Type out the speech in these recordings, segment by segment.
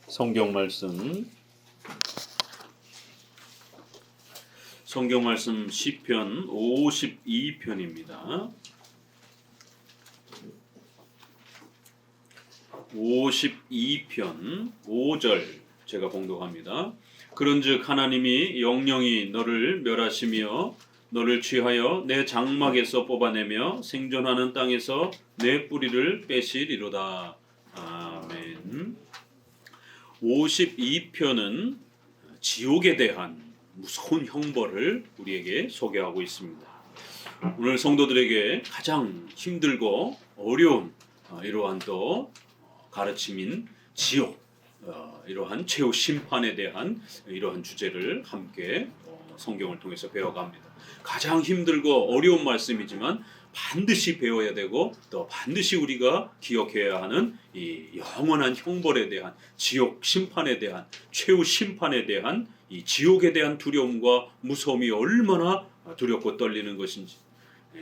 성경 말씀 시편 52편입니다. 52편 5절 제가 봉독합니다. 그런즉 하나님이 영영이 너를 멸하시며 너를 취하여 내 장막에서 뽑아내며 생존하는 땅에서 내 뿌리를 빼시리로다. 아멘. 52편은 지옥에 대한 무서운 형벌을 우리에게 소개하고 있습니다. 오늘 성도들에게 가장 힘들고 어려운 이러한 또 가르침인 지옥, 이러한 최후 심판에 대한 이러한 주제를 함께 성경을 통해서 배워갑니다. 가장 힘들고 어려운 말씀이지만 반드시 배워야 되고 또 반드시 우리가 기억해야 하는 이 영원한 형벌에 대한 지옥 심판에 대한 최후 심판에 대한 이 지옥에 대한 두려움과 무서움이 얼마나 두렵고 떨리는 것인지,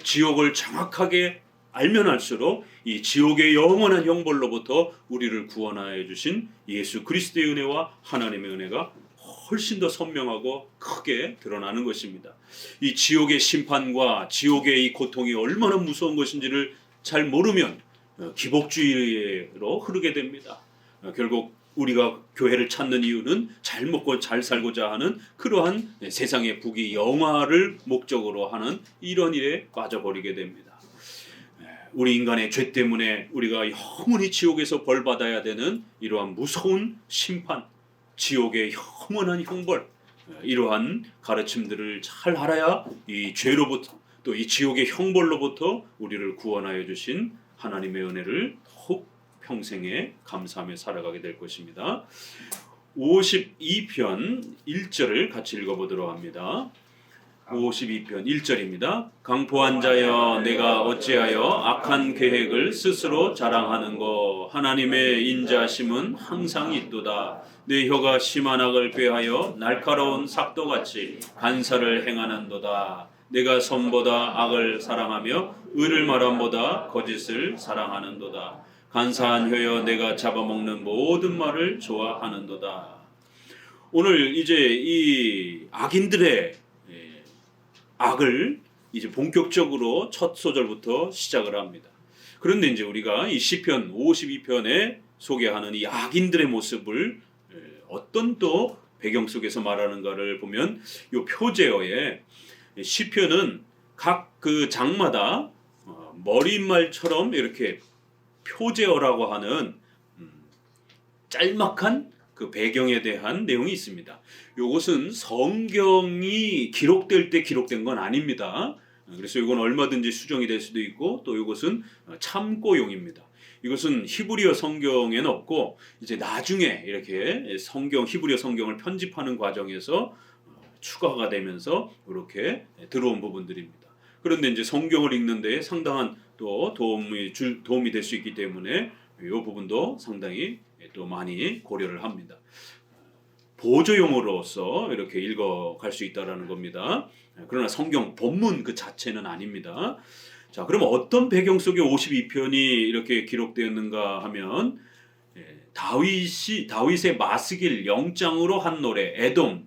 지옥을 정확하게 알면 알수록 이 지옥의 영원한 형벌로부터 우리를 구원하여 주신 예수 그리스도의 은혜와 하나님의 은혜가 훨씬 더 선명하고 크게 드러나는 것입니다. 이 지옥의 심판과 지옥의 이 고통이 얼마나 무서운 것인지를 잘 모르면 기복주의로 흐르게 됩니다. 결국 우리가 교회를 찾는 이유는 잘 먹고 잘 살고자 하는 그러한 세상의 부귀 영화를 목적으로 하는 이런 일에 빠져버리게 됩니다. 우리 인간의 죄 때문에 우리가 영원히 지옥에서 벌받아야 되는 이러한 무서운 심판, 지옥의 영원한 형벌, 이러한 가르침들을 잘 알아야 이 죄로부터 또 이 지옥의 형벌로부터 우리를 구원하여 주신 하나님의 은혜를 더욱 평생에 감사하며 살아가게 될 것입니다. 52편 1절을 같이 읽어보도록 합니다. 52편 1절입니다. 강포한 자여 내가 어찌하여 악한 계획을 스스로 자랑하는고. 하나님의 인자심은 항상 있도다. 내 혀가 심한 악을 꾀하여 날카로운 삭도같이 간사를 행하는도다. 내가 선보다 악을 사랑하며 의를 말함보다 거짓을 사랑하는도다. 간사한 혀여 내가 잡아먹는 모든 말을 좋아하는도다. 오늘 이제 이 악인들의 악을 이제 본격적으로 첫 소절부터 시작을 합니다. 그런데 이제 우리가 이 시편 52편에 소개하는 이 악인들의 모습을 어떤 또 배경 속에서 말하는가를 보면 이 표제어에 시편은 각 그 장마다 머릿말처럼 이렇게 표제어라고 하는 짤막한 그 배경에 대한 내용이 있습니다. 이것은 성경이 기록될 때 기록된 건 아닙니다. 그래서 이건 얼마든지 수정이 될 수도 있고 또 이것은 참고용입니다. 이것은 히브리어 성경에는 없고 이제 나중에 이렇게 히브리어 성경을 편집하는 과정에서 추가가 되면서 이렇게 들어온 부분들입니다. 그런데 이제 성경을 읽는 데 상당한 또 도움이 될 수 있기 때문에 이 부분도 상당히 또 많이 고려를 합니다. 보조용어로서 이렇게 읽어갈 수 있다라는 겁니다. 그러나 성경 본문 그 자체는 아닙니다. 자, 그럼 어떤 배경 속에 52편이 이렇게 기록되었는가 하면 다윗의 마스길 영장으로 한 노래 에돔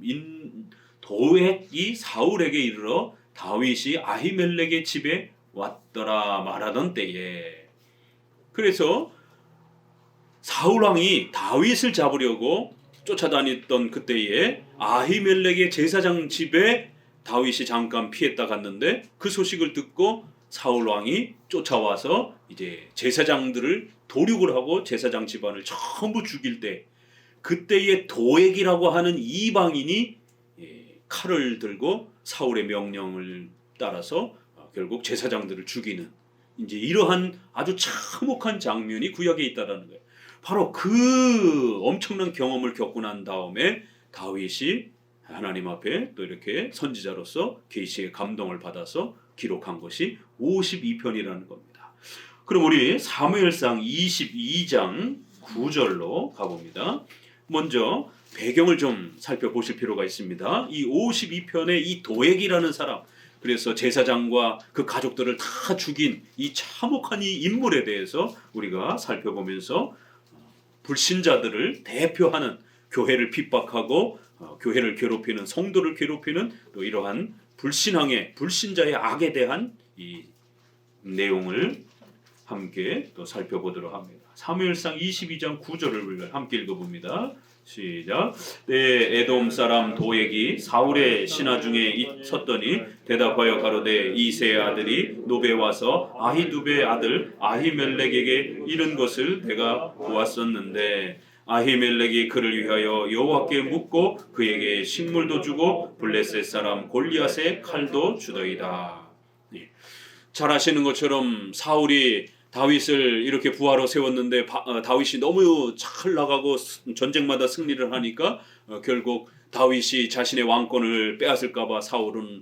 도액이 사울에게 이르러 다윗이 아히멜렉의 집에 왔더라 말하던 때에, 그래서 사울 왕이 다윗을 잡으려고 쫓아다녔던 그때에 아히멜렉의 제사장 집에 다윗이 잠깐 피했다 갔는데 그 소식을 듣고 사울 왕이 쫓아와서 이제 제사장들을 도륙을 하고 제사장 집안을 전부 죽일 때, 그때의 도액이라고 하는 이방인이 칼을 들고 사울의 명령을 따라서 결국 제사장들을 죽이는 이제 이러한 아주 참혹한 장면이 구약에 있다라는 거예요. 바로 그 엄청난 경험을 겪고 난 다음에 다윗이 하나님 앞에 또 이렇게 선지자로서 계시의 감동을 받아서 기록한 것이 52편이라는 겁니다. 그럼 우리 사무엘상 22장 9절로 가봅니다. 먼저 배경을 좀 살펴보실 필요가 있습니다. 이 52편의 이 도액이라는 사람, 그래서 제사장과 그 가족들을 다 죽인 이 참혹한 이 인물에 대해서 우리가 살펴보면서 불신자들을 대표하는 교회를 핍박하고 교회를 괴롭히는 성도를 괴롭히는 또 이러한 불신앙의 불신자의 악에 대한 이 내용을 함께 또 살펴보도록 합니다. 사무엘상 22장 9절을 함께 읽어봅니다. 시작. 때 에돔 사람 도액이 사울의 신하 중에 섰더니 대답하여 가로되 이새의 아들이 노베 와서 아히두베의 아들 아히멜렉에게 이른 것을 내가 보았었는데 아히멜렉이 그를 위하여 여호와께 묻고 그에게 식물도 주고 블레셋 사람 골리앗의 칼도 주더이다. 잘 아시는 것처럼 사울이 다윗을 이렇게 부하로 세웠는데 다윗이 너무 잘 나가고 전쟁마다 승리를 하니까 결국 다윗이 자신의 왕권을 빼앗을까 봐 사울은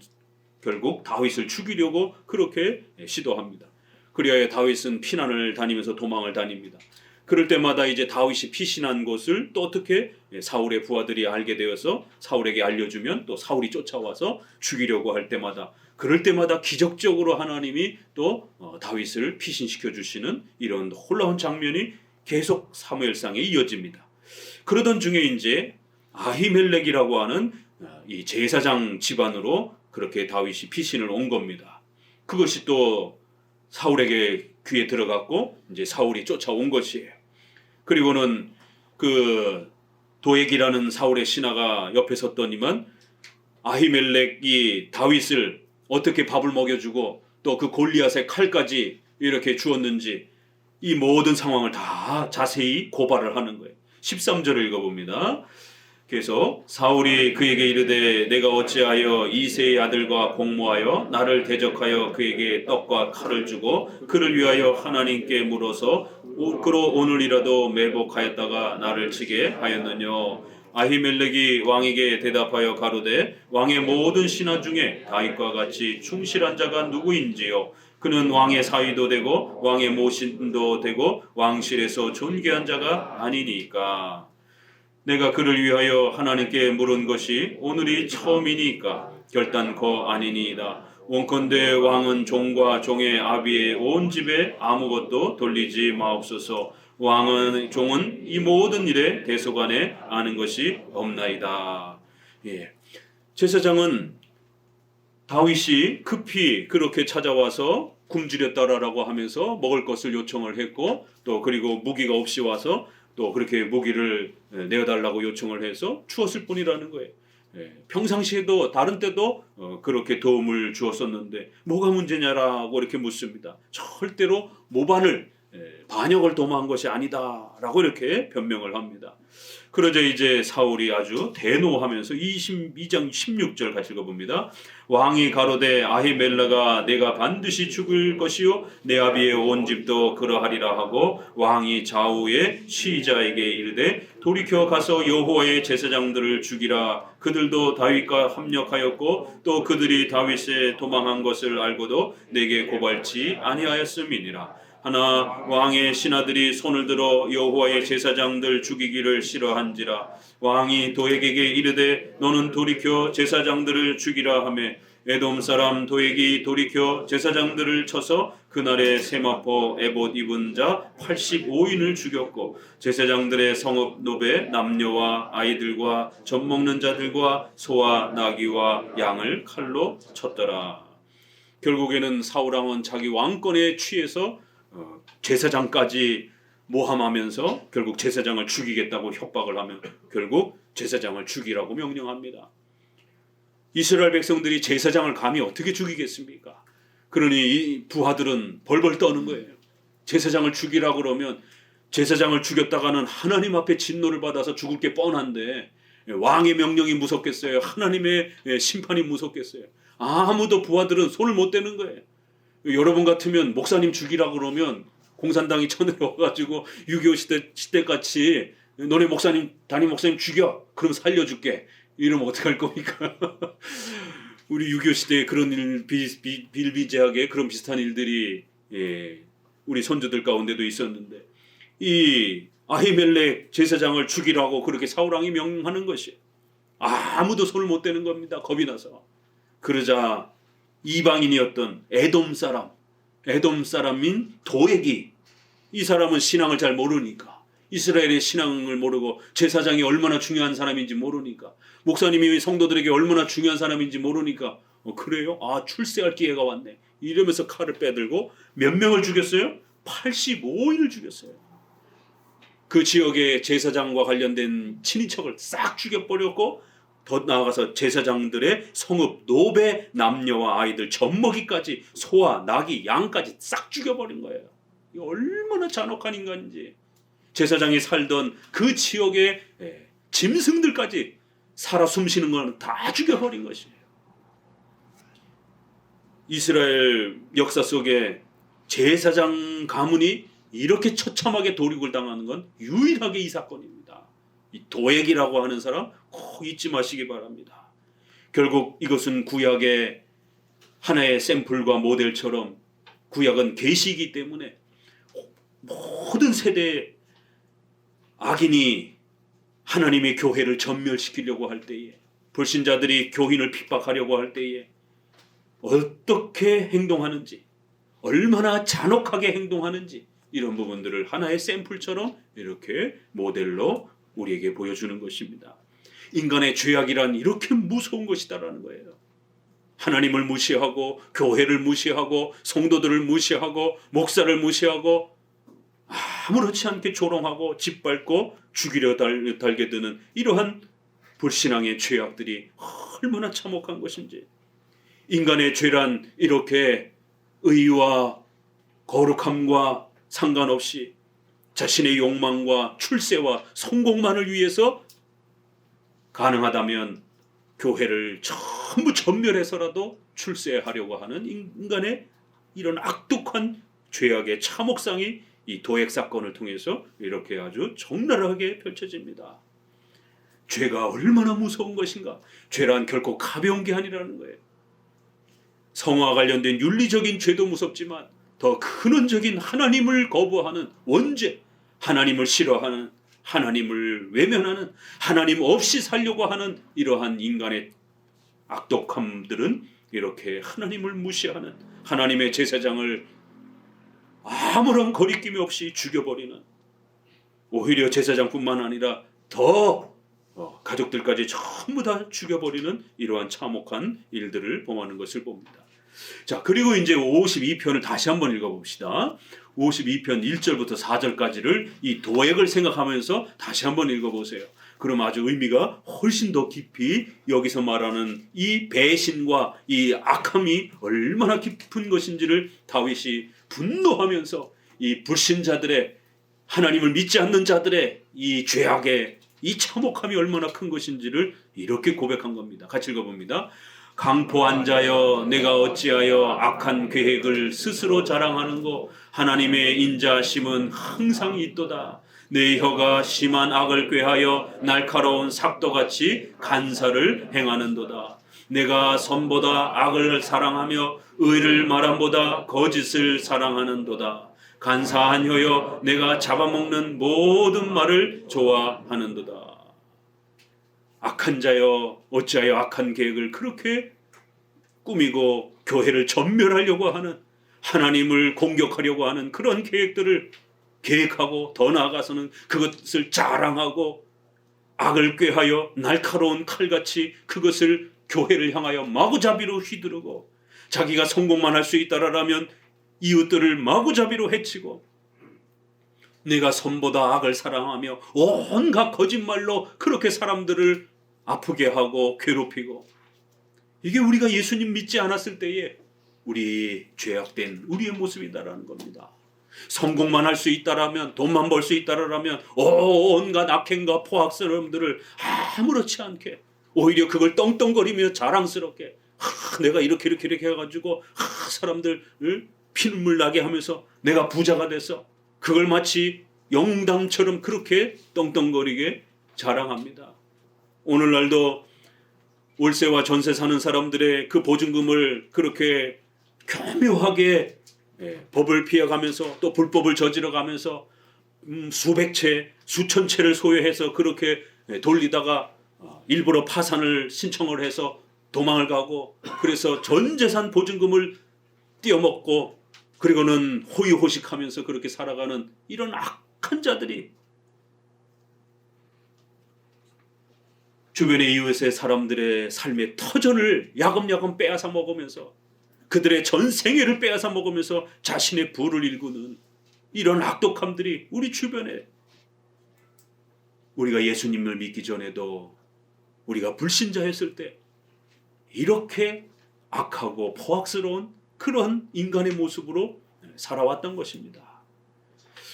결국 다윗을 죽이려고 그렇게 시도합니다. 그리하여 다윗은 피난을 다니면서 도망을 다닙니다. 그럴 때마다 이제 다윗이 피신한 것을 또 어떻게 사울의 부하들이 알게 되어서 사울에게 알려주면 또 사울이 쫓아와서 죽이려고 할 때마다 그럴 때마다 기적적으로 하나님이 또 다윗을 피신시켜 주시는 이런 놀라운 장면이 계속 사무엘상에 이어집니다. 그러던 중에 이제 아히멜렉이라고 하는 이 제사장 집안으로 그렇게 다윗이 피신을 온 겁니다. 그것이 또 사울에게 귀에 들어갔고 이제 사울이 쫓아온 것이에요. 그리고는 그 도액이라는 사울의 신하가 옆에 섰더니만 아히멜렉이 다윗을 어떻게 밥을 먹여주고 또 그 골리앗의 칼까지 이렇게 주었는지 이 모든 상황을 다 자세히 고발을 하는 거예요. 13절을 읽어봅니다. 그래서 사울이 그에게 이르되 내가 어찌하여 이새의 아들과 공모하여 나를 대적하여 그에게 떡과 칼을 주고 그를 위하여 하나님께 물어서 그로 오늘이라도 매복하였다가 나를 치게 하였느냐. 아히멜렉이 왕에게 대답하여 가로되 왕의 모든 신하 중에 다윗과 같이 충실한 자가 누구인지요. 그는 왕의 사위도 되고 왕의 모신도 되고 왕실에서 존귀한 자가 아니니까. 내가 그를 위하여 하나님께 물은 것이 오늘이 처음이니까 결단코 아니니이다. 원컨대 왕은 종과 종의 아비의 온 집에 아무것도 돌리지 마옵소서. 왕은 종은 이 모든 일에 대소간에 아는 것이 없나이다. 제사장은 다윗이 급히 그렇게 찾아와서 굶주렸다라고 하면서 먹을 것을 요청을 했고 또 그리고 무기가 없이 와서 또 그렇게 무기를 내어달라고 요청을 해서 주었을 뿐이라는 거예요. 평상시에도 다른 때도 그렇게 도움을 주었었는데 뭐가 문제냐라고 이렇게 묻습니다. 절대로 모반을 반역을 도모한 것이 아니다라고 이렇게 변명을 합니다. 그러자 이제 사울이 아주 대노하면서 22장 16절 같이 읽어봅니다. 왕이 가로되 아히멜렉아 내가 반드시 죽을 것이요 내 아비의 온 집도 그러하리라 하고 왕이 좌우의 시자에게 이르되 돌이켜 가서 여호와의 제사장들을 죽이라. 그들도 다윗과 합력하였고 또 그들이 다윗에 도망한 것을 알고도 내게 고발치 아니하였음이니라. 하나 왕의 신하들이 손을 들어 여호와의 제사장들 죽이기를 싫어한지라. 왕이 도액에게 이르되 너는 돌이켜 제사장들을 죽이라 하매 에돔 사람 도액이 돌이켜 제사장들을 쳐서 그날에 세마포 에봇 입은 자 85인을 죽였고 제사장들의 성읍 노베 남녀와 아이들과 젖 먹는 자들과 소와 나귀와 양을 칼로 쳤더라. 결국에는 사울왕은 자기 왕권에 취해서 제사장까지 모함하면서 결국 제사장을 죽이겠다고 협박을 하면 결국 제사장을 죽이라고 명령합니다. 이스라엘 백성들이 제사장을 감히 어떻게 죽이겠습니까? 그러니 이 부하들은 벌벌 떠는 거예요. 제사장을 죽이라고 그러면 제사장을 죽였다가는 하나님 앞에 진노를 받아서 죽을 게 뻔한데 왕의 명령이 무섭겠어요? 하나님의 심판이 무섭겠어요? 아무도 부하들은 손을 못 대는 거예요. 여러분 같으면 목사님 죽이라고 그러면 공산당이 쳐들어와가지고 6.25 시대 같이 너네 목사님 담임 목사님 죽여 그럼 살려줄게 이러면 어떡할 겁니까? 우리 6.25 시대에 그런 일 비일비재하게 그런 비슷한 일들이 우리 선조들 가운데도 있었는데 이 아히멜렉 제사장을 죽이라고 그렇게 사울왕이 명하는 것이 아무도 손을 못 대는 겁니다. 겁이 나서. 그러자 이방인이었던 에돔 사람인 도액이 이 사람은 신앙을 잘 모르니까 이스라엘의 신앙을 모르고 제사장이 얼마나 중요한 사람인지 모르니까, 목사님이 성도들에게 얼마나 중요한 사람인지 모르니까 그래요? 출세할 기회가 왔네 이러면서 칼을 빼들고 몇 명을 죽였어요? 85인을 죽였어요. 그 지역의 제사장과 관련된 친인척을 싹 죽여버렸고, 더 나아가서 제사장들의 성읍, 노배, 남녀와 아이들, 젖먹이까지, 소와 나귀, 양까지 싹 죽여버린 거예요. 이거 얼마나 잔혹한 인간인지. 제사장이 살던 그 지역의 짐승들까지 살아 숨쉬는 건 다 죽여버린 것이에요. 이스라엘 역사 속에 제사장 가문이 이렇게 처참하게 도륙을 당하는 건 유일하게 이 사건입니다. 이 도액이라고 하는 사람 꼭 잊지 마시기 바랍니다. 결국 이것은 구약의 하나의 샘플과 모델처럼, 구약은 계시이기 때문에 모든 세대에 악인이 하나님의 교회를 전멸시키려고 할 때에, 불신자들이 교인을 핍박하려고 할 때에 어떻게 행동하는지, 얼마나 잔혹하게 행동하는지, 이런 부분들을 하나의 샘플처럼 이렇게 모델로 우리에게 보여주는 것입니다. 인간의 죄악이란 이렇게 무서운 것이다라는 거예요. 하나님을 무시하고, 교회를 무시하고, 성도들을 무시하고, 목사를 무시하고, 아무렇지 않게 조롱하고 짓밟고 죽이려 달게 되는 이러한 불신앙의 죄악들이 얼마나 참혹한 것인지. 인간의 죄란 이렇게 의와 거룩함과 상관없이 자신의 욕망과 출세와 성공만을 위해서 가능하다면 교회를 전부 전멸해서라도 출세하려고 하는 인간의 이런 악독한 죄악의 참혹상이 이 도액 사건을 통해서 이렇게 아주 적나라하게 펼쳐집니다. 죄가 얼마나 무서운 것인가. 죄란 결코 가벼운 게 아니라는 거예요. 성화와 관련된 윤리적인 죄도 무섭지만 더 근원적인 하나님을 거부하는 원죄, 하나님을 싫어하는, 하나님을 외면하는, 하나님 없이 살려고 하는 이러한 인간의 악독함들은 이렇게 하나님을 무시하는, 하나님의 제사장을 아무런 거리낌이 없이 죽여버리는, 오히려 제사장뿐만 아니라 더 가족들까지 전부 다 죽여버리는 이러한 참혹한 일들을 범하는 것을 봅니다. 자, 그리고 이제 52편을 다시 한번 읽어봅시다. 52편 1절부터 4절까지를 이 도액을 생각하면서 다시 한번 읽어보세요. 그럼 아주 의미가 훨씬 더 깊이 여기서 말하는 이 배신과 이 악함이 얼마나 깊은 것인지를 다윗이 분노하면서 이 불신자들의, 하나님을 믿지 않는 자들의 이 죄악의 이 참혹함이 얼마나 큰 것인지를 이렇게 고백한 겁니다. 같이 읽어봅니다. 강포한 자여, 내가 어찌하여 악한 계획을 스스로 자랑하는고. 하나님의 인자심은 항상 있도다. 내 혀가 심한 악을 꾀하여 날카로운 삭도같이 간사를 행하는도다. 내가 선보다 악을 사랑하며 의를 말함보다 거짓을 사랑하는도다. 간사한 혀여, 내가 잡아먹는 모든 말을 좋아하는도다. 악한 자여, 어찌하여 악한 계획을 그렇게 꾸미고 교회를 전멸하려고 하는, 하나님을 공격하려고 하는 그런 계획들을 계획하고, 더 나아가서는 그것을 자랑하고 악을 꾀하여 날카로운 칼같이 그것을 교회를 향하여 마구잡이로 휘두르고, 자기가 성공만 할 수 있다라면 이웃들을 마구잡이로 해치고, 내가 선보다 악을 사랑하며 온갖 거짓말로 그렇게 사람들을 아프게 하고 괴롭히고, 이게 우리가 예수님 믿지 않았을 때에 우리 죄악된 우리의 모습이다라는 겁니다. 성공만 할 수 있다라면, 돈만 벌 수 있다라면 온갖 악행과 포악스러움들을 아무렇지 않게, 오히려 그걸 떵떵거리며 자랑스럽게, 내가 이렇게 해가지고 사람들을 피눈물 나게 하면서 내가 부자가 돼서, 그걸 마치 영웅담처럼 그렇게 떵떵거리게 자랑합니다. 오늘날도 월세와 전세 사는 사람들의 그 보증금을 그렇게 교묘하게 법을 피해가면서, 또 불법을 저질러가면서 수백 채, 수천 채를 소유해서 그렇게 돌리다가 일부러 파산을 신청을 해서 도망을 가고, 그래서 전 재산 보증금을 띄어먹고, 그리고는 호의호식하면서 그렇게 살아가는 이런 악한 자들이 주변의 이웃의 사람들의 삶의 터전을 야금야금 빼앗아 먹으면서 그들의 전 생애를 빼앗아 먹으면서 자신의 부를 일구는 이런 악독함들이 우리 주변에, 우리가 예수님을 믿기 전에도 우리가 불신자였을 때 이렇게 악하고 포악스러운 그런 인간의 모습으로 살아왔던 것입니다.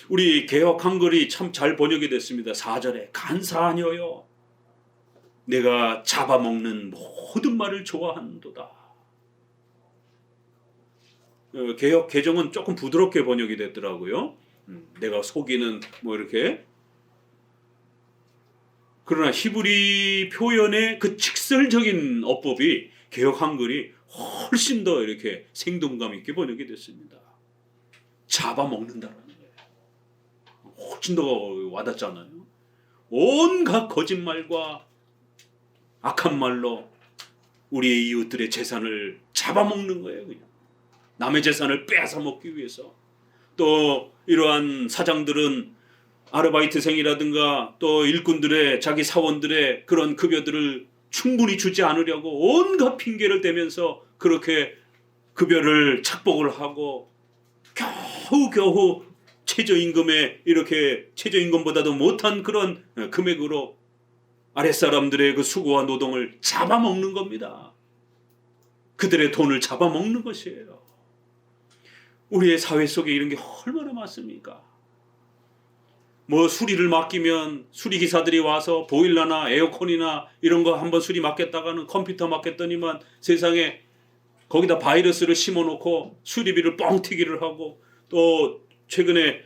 우리 개역 한글이 참 잘 번역이 됐습니다. 4절에 간사하녀여 내가 잡아먹는 모든 말을 좋아한도다. 개역 개정은 조금 부드럽게 번역이 됐더라고요. 내가 속이는 뭐 이렇게. 그러나 히브리 표현의 그 직설적인 어법이 개역 한글이 훨씬 더 이렇게 생동감 있게 번역이 됐습니다. 잡아먹는다라는 거예요. 훨씬 더 와닿잖아요. 온갖 거짓말과 악한 말로 우리의 이웃들의 재산을 잡아먹는 거예요. 그냥 남의 재산을 빼앗아 먹기 위해서. 또 이러한 사장들은 아르바이트생이라든가 또 일꾼들의, 자기 사원들의 그런 급여들을 충분히 주지 않으려고 온갖 핑계를 대면서 그렇게 급여를 착복을 하고 겨우겨우 최저임금에, 이렇게 최저임금보다도 못한 그런 금액으로 아랫사람들의 그 수고와 노동을 잡아먹는 겁니다. 그들의 돈을 잡아먹는 것이에요. 우리의 사회 속에 이런 게 얼마나 많습니까? 뭐 수리를 맡기면 수리기사들이 와서 보일러나 에어컨이나 이런 거 한번 수리 맡겠다가는 컴퓨터 맡겠더니만 세상에 거기다 바이러스를 심어놓고 수리비를 뻥튀기를 하고, 또 최근에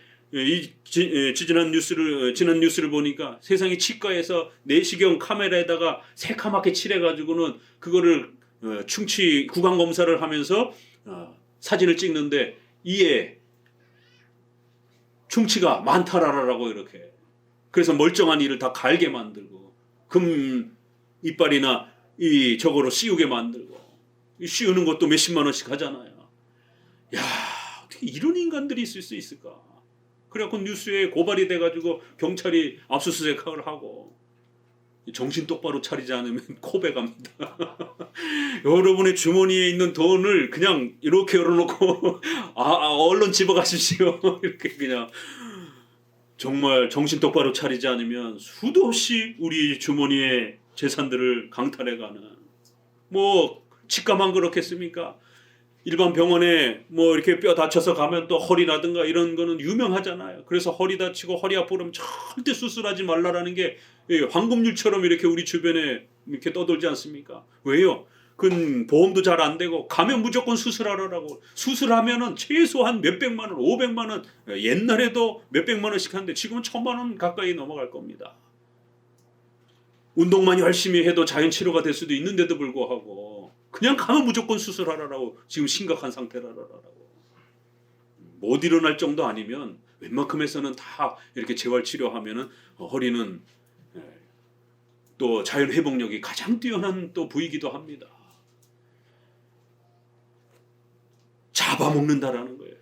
지난 뉴스를 보니까 세상에 치과에서 내시경 카메라에다가 새카맣게 칠해가지고는 그거를 충치 구강 검사를 하면서 사진을 찍는데 이에 충치가 많다라라고 이렇게. 그래서 멀쩡한 이를 다 갈게 만들고 금 이빨이나 이 저거로 씌우게 만들고, 씌우는 것도 몇십만 원씩 하잖아요. 야, 어떻게 이런 인간들이 있을 수 있을까? 그래갖고 뉴스에 고발이 돼가지고 경찰이 압수수색을 하고. 정신 똑바로 차리지 않으면 코베갑니다. 여러분의 주머니에 있는 돈을 그냥 이렇게 열어놓고 얼른 집어가십시오. 이렇게 그냥 정말 정신 똑바로 차리지 않으면 수도 없이 우리 주머니의 재산들을 강탈해가는. 뭐 치과만 그렇겠습니까? 일반 병원에 뭐 이렇게 뼈 다쳐서 가면 또 허리라든가 이런 거는 유명하잖아요. 그래서 허리 다치고 허리 아프고 그러면 절대 수술하지 말라라는 게 황금률처럼 이렇게 우리 주변에 이렇게 떠돌지 않습니까? 왜요? 그건 보험도 잘 안 되고 가면 무조건 수술하라고. 수술하면은 최소한 몇백만 원, 500만 원, 옛날에도 몇백만 원씩 하는데 지금은 1000만 원 가까이 넘어갈 겁니다. 운동만 열심히 해도 자연치료가 될 수도 있는데도 불구하고 그냥 가면 무조건 수술하라고 지금 심각한 상태라라고. 못 일어날 정도 아니면 웬만큼에서는 다 이렇게 재활치료하면은 허리는 또 자연 회복력이 가장 뛰어난 또 부위이기도 합니다. 잡아먹는다라는 거예요.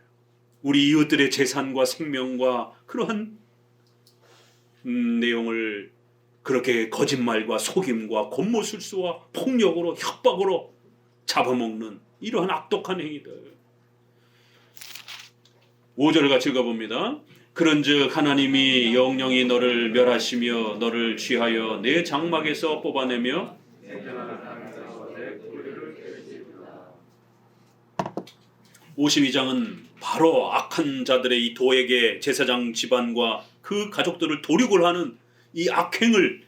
우리 이웃들의 재산과 생명과 그러한 내용을 그렇게 거짓말과 속임과 권모술수와 폭력으로 협박으로 잡아먹는 이러한 악독한 행위들. 5절 같이 읽어봅니다. 그런즉 하나님이 영영이 너를 멸하시며 너를 취하여 내 장막에서 뽑아내며 52장은 바로 악한 자들의 이 도에게 제사장 집안과 그 가족들을 도륙을 하는 이 악행을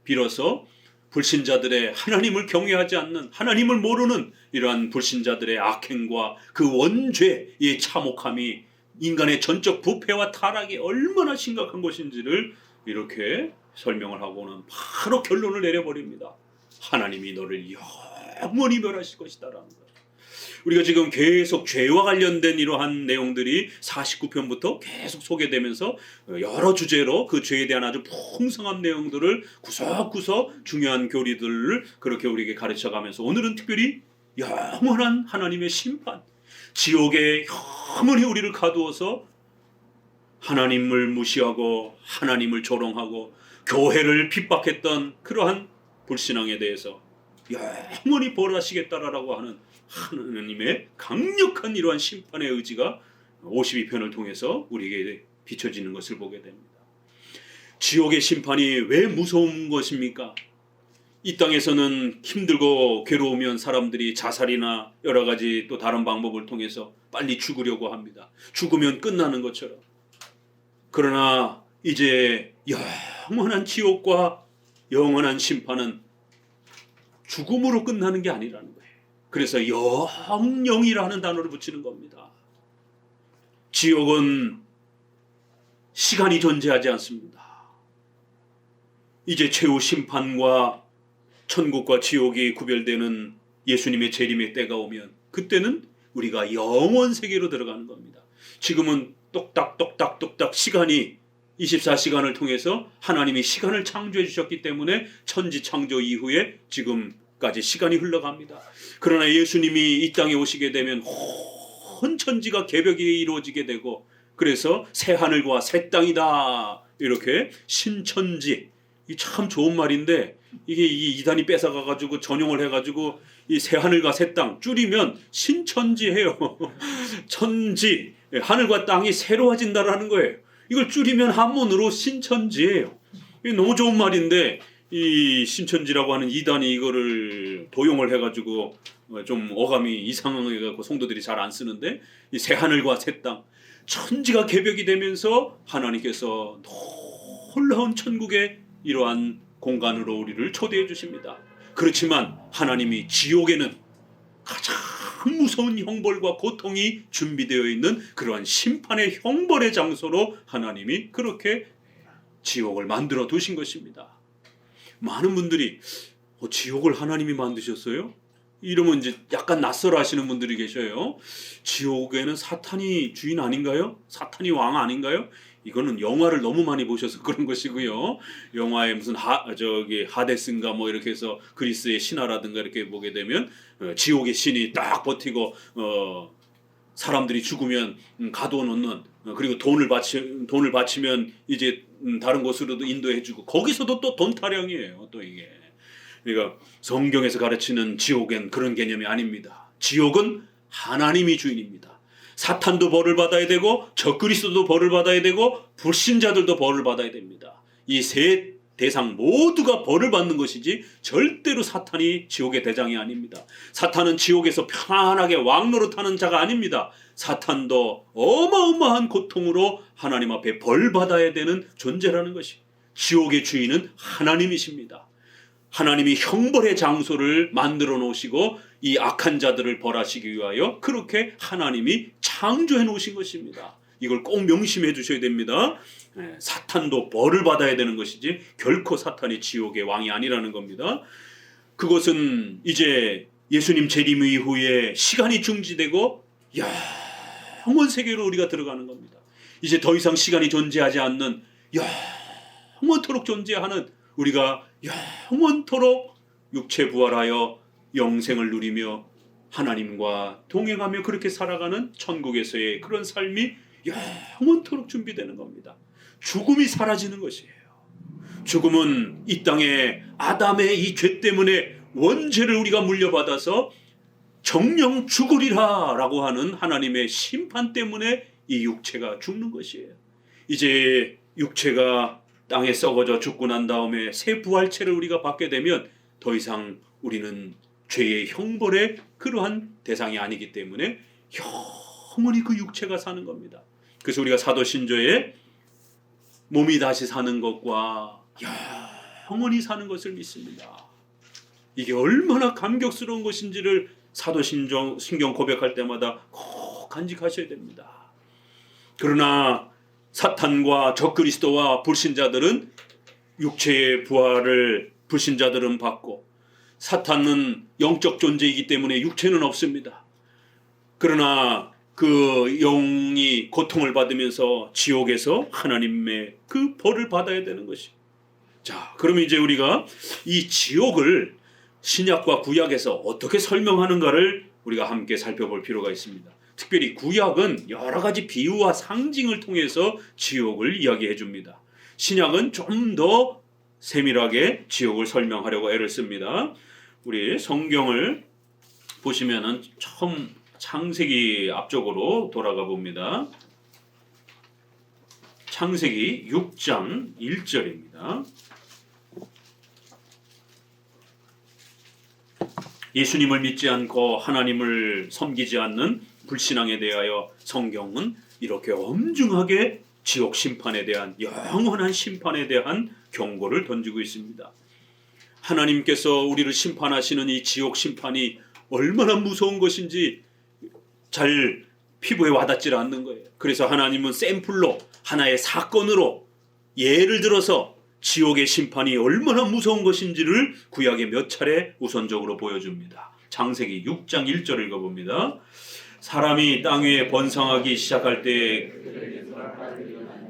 빌어서 불신자들의 하나님을 경외하지 않는, 하나님을 모르는 이러한 불신자들의 악행과 그 원죄의 참혹함이 인간의 전적 부패와 타락이 얼마나 심각한 것인지를 이렇게 설명을 하고는 바로 결론을 내려버립니다. 하나님이 너를 영원히 멸하실 것이다라는 거예요. 우리가 지금 계속 죄와 관련된 이러한 내용들이 49편부터 계속 소개되면서 여러 주제로 그 죄에 대한 아주 풍성한 내용들을 구석구석 중요한 교리들을 그렇게 우리에게 가르쳐가면서 오늘은 특별히 영원한 하나님의 심판, 지옥에 영원히 우리를 가두어서 하나님을 무시하고 하나님을 조롱하고 교회를 핍박했던 그러한 불신앙에 대해서 영원히 벌하시겠다라고 하는 하나님의 강력한 이러한 심판의 의지가 52편을 통해서 우리에게 비춰지는 것을 보게 됩니다. 지옥의 심판이 왜 무서운 것입니까? 이 땅에서는 힘들고 괴로우면 사람들이 자살이나 여러 가지 또 다른 방법을 통해서 빨리 죽으려고 합니다. 죽으면 끝나는 것처럼. 그러나 이제 영원한 지옥과 영원한 심판은 죽음으로 끝나는 게 아니라는 거예요. 그래서 영영이라는 단어를 붙이는 겁니다. 지옥은 시간이 존재하지 않습니다. 이제 최후 심판과 천국과 지옥이 구별되는 예수님의 재림의 때가 오면 그때는 우리가 영원 세계로 들어가는 겁니다. 지금은 똑딱똑딱똑딱 시간이 24시간을 통해서 하나님이 시간을 창조해 주셨기 때문에 천지 창조 이후에 지금까지 시간이 흘러갑니다. 그러나 예수님이 이 땅에 오시게 되면 온 천지가 개벽이 이루어지게 되고 그래서 새 하늘과 새 땅이다 이렇게 신천지, 이 참 좋은 말인데 이게 이단이 뺏어가가지고 전용을 해가지고 이 새 하늘과 새 땅 줄이면 신천지해요. 천지, 하늘과 땅이 새로워진다라는 거예요. 이걸 줄이면 한문으로 신천지예요. 이게 너무 좋은 말인데 이 신천지라고 하는 이단이 이거를 도용을 해가지고 좀 어감이 이상하게 해갖고 성도들이 잘 안 쓰는데 이 새 하늘과 새 땅, 천지가 개벽이 되면서 하나님께서 놀라운 천국의 이러한 공간으로 우리를 초대해 주십니다. 그렇지만 하나님이 지옥에는 가장 무서운 형벌과 고통이 준비되어 있는 그러한 심판의 형벌의 장소로 하나님이 그렇게 지옥을 만들어 두신 것입니다. 많은 분들이 지옥을 하나님이 만드셨어요? 이러면 이제 약간 낯설어 하시는 분들이 계셔요. 지옥에는 사탄이 주인 아닌가요? 사탄이 왕 아닌가요? 이거는 영화를 너무 많이 보셔서 그런 것이고요. 영화에 무슨 하데스인가 뭐 이렇게 해서 그리스의 신화라든가 이렇게 보게 되면 지옥의 신이 딱 버티고 사람들이 죽으면 가둬놓는, 그리고 돈을 바치면 이제 다른 곳으로도 인도해주고 거기서도 또 돈 타령이에요. 또 이게. 그러니까 성경에서 가르치는 지옥은 그런 개념이 아닙니다. 지옥은 하나님이 주인입니다. 사탄도 벌을 받아야 되고 적그리스도도 벌을 받아야 되고 불신자들도 벌을 받아야 됩니다. 이 세 대상 모두가 벌을 받는 것이지 절대로 사탄이 지옥의 대장이 아닙니다. 사탄은 지옥에서 편안하게 왕노릇하는 자가 아닙니다. 사탄도 어마어마한 고통으로 하나님 앞에 벌 받아야 되는 존재라는 것이, 지옥의 주인은 하나님이십니다. 하나님이 형벌의 장소를 만들어 놓으시고 이 악한 자들을 벌하시기 위하여 그렇게 하나님이 창조해 놓으신 것입니다. 이걸 꼭 명심해 주셔야 됩니다. 사탄도 벌을 받아야 되는 것이지 결코 사탄이 지옥의 왕이 아니라는 겁니다. 그것은 이제 예수님 재림 이후에 시간이 중지되고 영원 세계로 우리가 들어가는 겁니다. 이제 더 이상 시간이 존재하지 않는 영원토록 존재하는, 우리가 영원토록 육체 부활하여 영생을 누리며 하나님과 동행하며 그렇게 살아가는 천국에서의 그런 삶이 영원토록 준비되는 겁니다. 죽음이 사라지는 것이에요. 죽음은 이 땅에 아담의 이 죄 때문에 원죄를 우리가 물려받아서 정령 죽으리라 라고 하는 하나님의 심판 때문에 이 육체가 죽는 것이에요. 이제 육체가 땅에 썩어져 죽고 난 다음에 새 부활체를 우리가 받게 되면 더 이상 우리는 죄의 형벌의 그러한 대상이 아니기 때문에 영원히 그 육체가 사는 겁니다. 그래서 우리가 사도신조에 몸이 다시 사는 것과 영원히 사는 것을 믿습니다. 이게 얼마나 감격스러운 것인지를 사도신경 고백할 때마다 꼭 간직하셔야 됩니다. 그러나 사탄과 적그리스도와 불신자들은 육체의 부활을 불신자들은 받고, 사탄은 영적 존재이기 때문에 육체는 없습니다. 그러나 그 영이 고통을 받으면서 지옥에서 하나님의 그 벌을 받아야 되는 것이. 자, 그러면 이제 우리가 이 지옥을 신약과 구약에서 어떻게 설명하는가를 우리가 함께 살펴볼 필요가 있습니다. 특별히 구약은 여러 가지 비유와 상징을 통해서 지옥을 이야기해 줍니다. 신약은 좀 더 세밀하게 지옥을 설명하려고 애를 씁니다. 우리 성경을 보시면은 처음 창세기 앞쪽으로 돌아가 봅니다. 창세기 6장 1절입니다. 예수님을 믿지 않고 하나님을 섬기지 않는 불신앙에 대하여 성경은 이렇게 엄중하게 지옥 심판에 대한, 영원한 심판에 대한 경고를 던지고 있습니다. 하나님께서 우리를 심판하시는 이 지옥 심판이 얼마나 무서운 것인지 잘 피부에 와닿지 않는 거예요. 그래서 하나님은 샘플로, 하나의 사건으로 예를 들어서 지옥의 심판이 얼마나 무서운 것인지를 구약에 몇 차례 우선적으로 보여줍니다. 창세기 6장 1절 읽어봅니다. 사람이 땅 위에 번성하기 시작할 때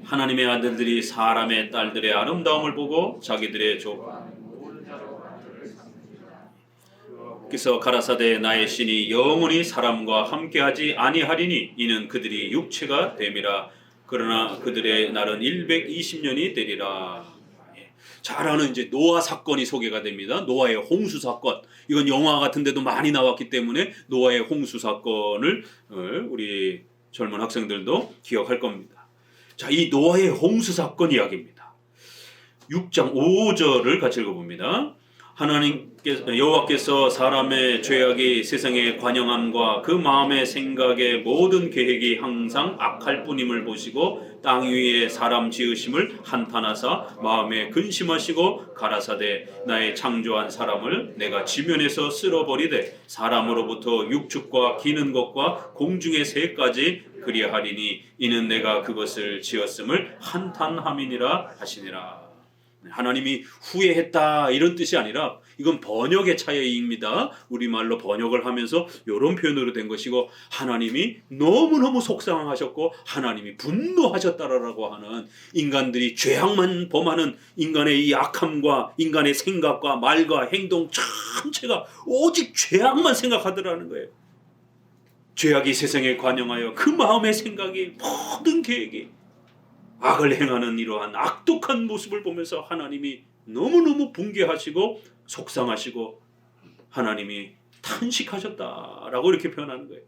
하나님의 아들들이 사람의 딸들의 아름다움을 보고 자기들의 그래서 가라사대 나의 신이 영원히 사람과 함께하지 아니하리니 이는 그들이 육체가 됨이라. 그러나 그들의 날은 120년이 되리라. 잘 아는 이제 노아 사건이 소개가 됩니다. 노아의 홍수 사건. 이건 영화 같은 데도 많이 나왔기 때문에 노아의 홍수 사건을 우리 젊은 학생들도 기억할 겁니다. 자, 이 노아의 홍수 사건 이야기입니다. 6장 5절을 같이 읽어봅니다. 여호와께서 사람의 죄악이 세상의 관영함과 그 마음의 생각의 모든 계획이 항상 악할 뿐임을 보시고 땅 위에 사람 지으심을 한탄하사 마음에 근심하시고 가라사대 나의 창조한 사람을 내가 지면에서 쓸어버리되 사람으로부터 육축과 기는 것과 공중의 새까지 그리하리니 이는 내가 그것을 지었음을 한탄함이니라 하시니라. 하나님이 후회했다 이런 뜻이 아니라 이건 번역의 차이입니다. 우리말로 번역을 하면서 이런 표현으로 된 것이고, 하나님이 너무너무 속상하셨고 하나님이 분노하셨다라고 하는, 인간들이 죄악만 범하는 인간의 이 악함과 인간의 생각과 말과 행동 전체가 오직 죄악만 생각하더라는 거예요. 죄악이 세상에 관영하여 그 마음의 생각이, 모든 계획이 악을 행하는 이러한 악독한 모습을 보면서 하나님이 너무너무 붕괴하시고 속상하시고 하나님이 탄식하셨다라고 이렇게 표현하는 거예요.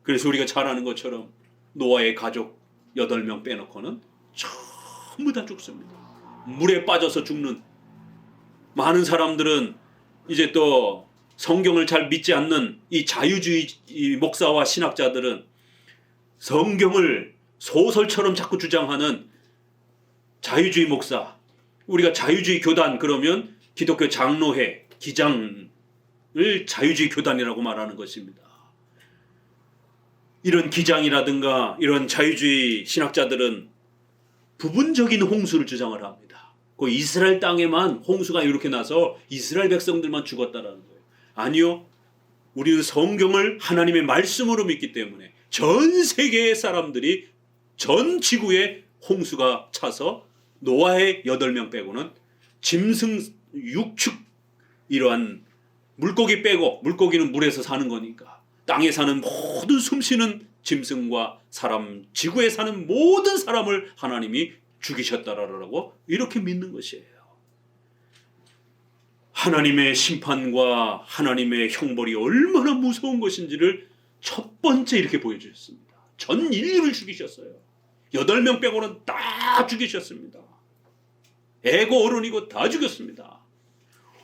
그래서 우리가 잘 아는 것처럼 노아의 가족 8명 빼놓고는 전부 다 죽습니다. 물에 빠져서 죽는, 많은 사람들은 이제 또 성경을 잘 믿지 않는 이 자유주의 목사와 신학자들은 성경을 소설처럼 자꾸 주장하는 자유주의 목사, 우리가 자유주의 교단 그러면 기독교 장로회, 기장을 자유주의 교단이라고 말하는 것입니다. 이런 기장이라든가 이런 자유주의 신학자들은 부분적인 홍수를 주장을 합니다. 그 이스라엘 땅에만 홍수가 이렇게 나서 이스라엘 백성들만 죽었다라는 거예요. 아니요, 우리는 성경을 하나님의 말씀으로 믿기 때문에 전 세계의 사람들이, 전 지구에 홍수가 차서 노아의 8명 빼고는 짐승, 육축, 이러한 물고기 빼고, 물고기는 물에서 사는 거니까 땅에 사는 모든 숨쉬는 짐승과 사람, 지구에 사는 모든 사람을 하나님이 죽이셨다라고 이렇게 믿는 것이에요. 하나님의 심판과 하나님의 형벌이 얼마나 무서운 것인지를 첫 번째 이렇게 보여주셨습니다. 전 인류를 죽이셨어요. 8명 빼고는 다 죽이셨습니다. 애고 어른이고 다 죽였습니다.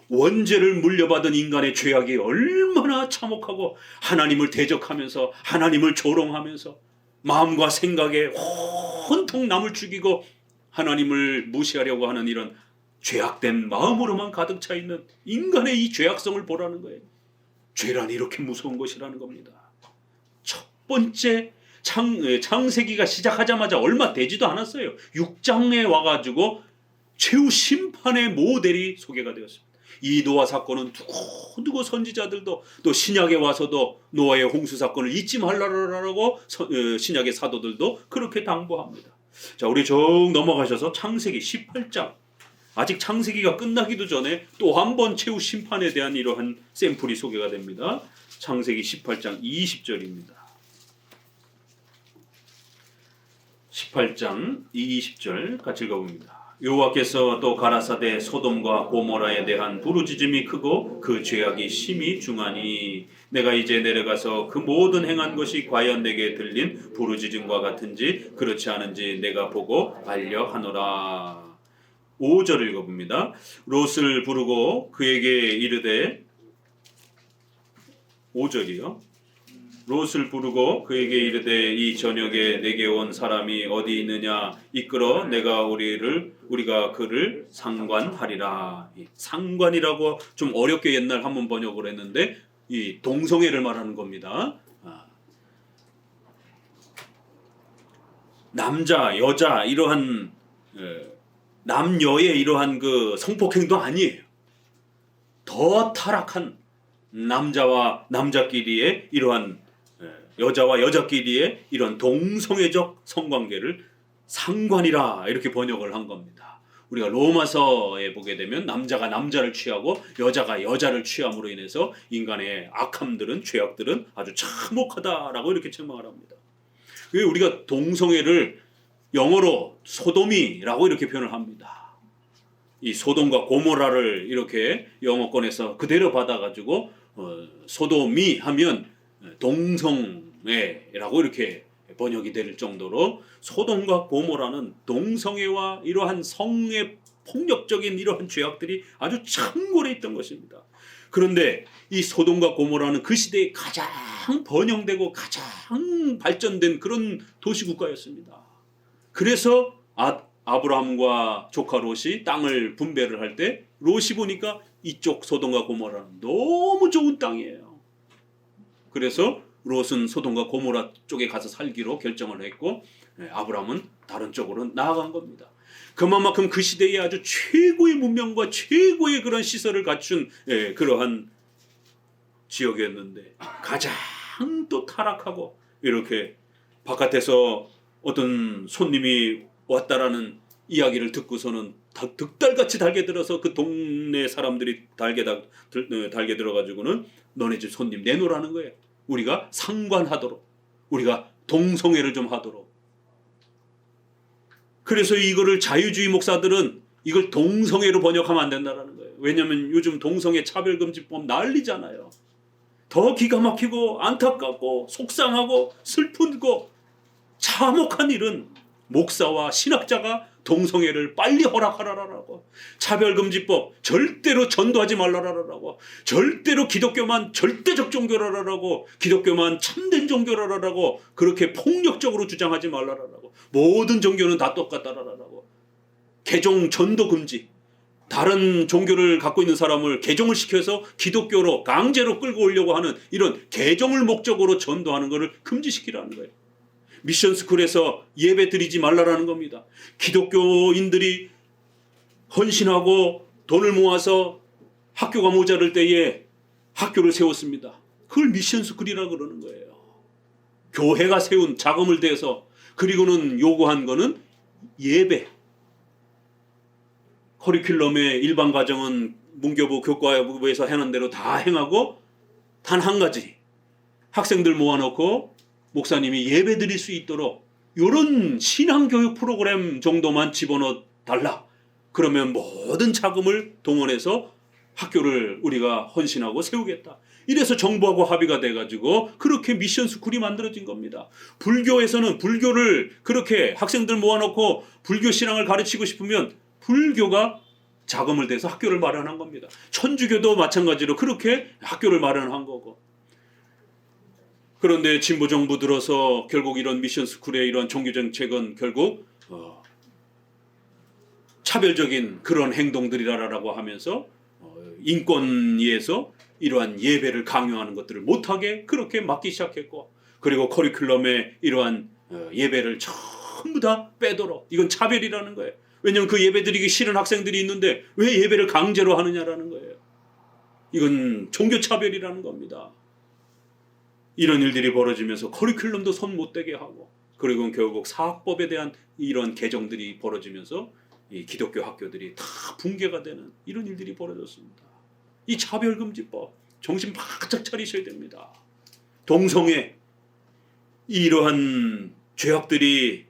원죄를 물려받은 인간의 죄악이 얼마나 참혹하고, 하나님을 대적하면서 하나님을 조롱하면서 마음과 생각에 온통 남을 죽이고 하나님을 무시하려고 하는 이런 죄악된 마음으로만 가득 차 있는 인간의 이 죄악성을 보라는 거예요. 죄란 이렇게 무서운 것이라는 겁니다. 첫 번째 창세기가 시작하자마자 얼마 되지도 않았어요. 6장에 와가지고 최후 심판의 모델이 소개가 되었습니다. 이 노아 사건은 누구 선지자들도, 또 신약에 와서도 노아의 홍수 사건을 잊지 말라라고 신약의 사도들도 그렇게 당부합니다. 자, 우리 쭉 넘어가셔서 창세기 18장. 아직 창세기가 끝나기도 전에 또 한 번 최후 심판에 대한 이러한 샘플이 소개가 됩니다. 창세기 18장 20절입니다. 18장 20절 같이 읽어봅니다. 여호와께서 또 가라사대 소돔과 고모라에 대한 부르짖음이 크고 그 죄악이 심히 중하니 내가 이제 내려가서 그 모든 행한 것이 과연 내게 들린 부르짖음과 같은지 그렇지 않은지 내가 보고 알려하노라. 5절 읽어봅니다. 롯을 부르고 그에게 이르되 5절이요. 롯을 부르고 그에게 이르되 이 저녁에 내게 온 사람이 어디 있느냐 이끌어 내가 우리가 그를 상관하리라. 상관이라고 좀 어렵게 옛날 한번 번역을 했는데 이 동성애를 말하는 겁니다. 남자 여자 이러한 남녀의 이러한 그 성폭행도 아니에요. 더 타락한 남자와 남자끼리의 이러한 여자와 여자끼리의 이런 동성애적 성관계를 상관이라 이렇게 번역을 한 겁니다. 우리가 로마서에 보게 되면 남자가 남자를 취하고 여자가 여자를 취함으로 인해서 인간의 악함들은 죄악들은 아주 참혹하다라고 이렇게 책망을 합니다. 우리가 동성애를 영어로 소돔이라고 이렇게 표현을 합니다. 이 소돔과 고모라를 이렇게 영어권에서 그대로 받아가지고 소돔이 하면 동성애라고 이렇게 번역이 될 정도로 소돔과 고모라는 동성애와 이러한 성의 폭력적인 이러한 죄악들이 아주 창궐해 있던 것입니다. 그런데 이 소돔과 고모라는 그 시대에 가장 번영되고 가장 발전된 그런 도시국가였습니다. 그래서 아브라함과 조카 롯이 땅을 분배를 할 때 롯이 보니까 이쪽 소돔과 고모라는 너무 좋은 땅이에요. 그래서 롯은 소돔과 고모라 쪽에 가서 살기로 결정을 했고 아브라함은 다른 쪽으로 나아간 겁니다. 그만큼 그 시대에 아주 최고의 문명과 최고의 그런 시설을 갖춘 그러한 지역이었는데 가장 또 타락하고 이렇게 바깥에서 어떤 손님이 왔다라는 이야기를 듣고서는 득달같이 달겨들어서 그 동네 사람들이 달겨들어가지고는 너네 집 손님 내놓으라는 거예요. 우리가 상관하도록, 우리가 동성애를 좀 하도록. 그래서 이거를 자유주의 목사들은 이걸 동성애로 번역하면 안 된다는 거예요. 왜냐하면 요즘 동성애 차별금지법 난리잖아요. 더 기가 막히고 안타깝고 속상하고 슬프고 참혹한 일은 목사와 신학자가 동성애를 빨리 허락하라라고, 차별금지법 절대로 전도하지 말라라라고, 절대로 기독교만 절대적 종교라라고, 기독교만 참된 종교라라고 그렇게 폭력적으로 주장하지 말라라라고, 모든 종교는 다 똑같다라라고, 개종 전도 금지, 다른 종교를 갖고 있는 사람을 개종을 시켜서 기독교로 강제로 끌고 오려고 하는 이런 개종을 목적으로 전도하는 것을 금지시키라는 거예요. 미션스쿨에서 예배 드리지 말라라는 겁니다. 기독교인들이 헌신하고 돈을 모아서 학교가 모자랄 때에 학교를 세웠습니다. 그걸 미션스쿨이라고 그러는 거예요. 교회가 세운 자금을 대서, 그리고는 요구한 거는 예배. 커리큘럼의 일반 과정은 문교부 교과부에서 해놓은 대로 다 행하고 단 한 가지, 학생들 모아놓고 목사님이 예배 드릴 수 있도록 이런 신앙교육 프로그램 정도만 집어넣어 달라. 그러면 모든 자금을 동원해서 학교를 우리가 헌신하고 세우겠다. 이래서 정부하고 합의가 돼가지고 그렇게 미션스쿨이 만들어진 겁니다. 불교에서는 불교를 그렇게 학생들 모아놓고 불교 신앙을 가르치고 싶으면 불교가 자금을 대서 학교를 마련한 겁니다. 천주교도 마찬가지로 그렇게 학교를 마련한 거고. 그런데 진보 정부 들어서 결국 이런 미션스쿨의 이런 종교 정책은 결국 차별적인 그런 행동들이라고 하면서 인권위에서 이러한 예배를 강요하는 것들을 못하게 그렇게 막기 시작했고, 그리고 커리큘럼에 이러한 예배를 전부 다 빼도록, 이건 차별이라는 거예요. 왜냐하면 그 예배 드리기 싫은 학생들이 있는데 왜 예배를 강제로 하느냐라는 거예요. 이건 종교차별이라는 겁니다. 이런 일들이 벌어지면서 커리큘럼도 손 못 대게 하고, 그리고 결국 사학법에 대한 이런 개정들이 벌어지면서 이 기독교 학교들이 다 붕괴가 되는 이런 일들이 벌어졌습니다. 이 차별금지법 정신 바짝 차리셔야 됩니다. 동성애, 이러한 죄악들이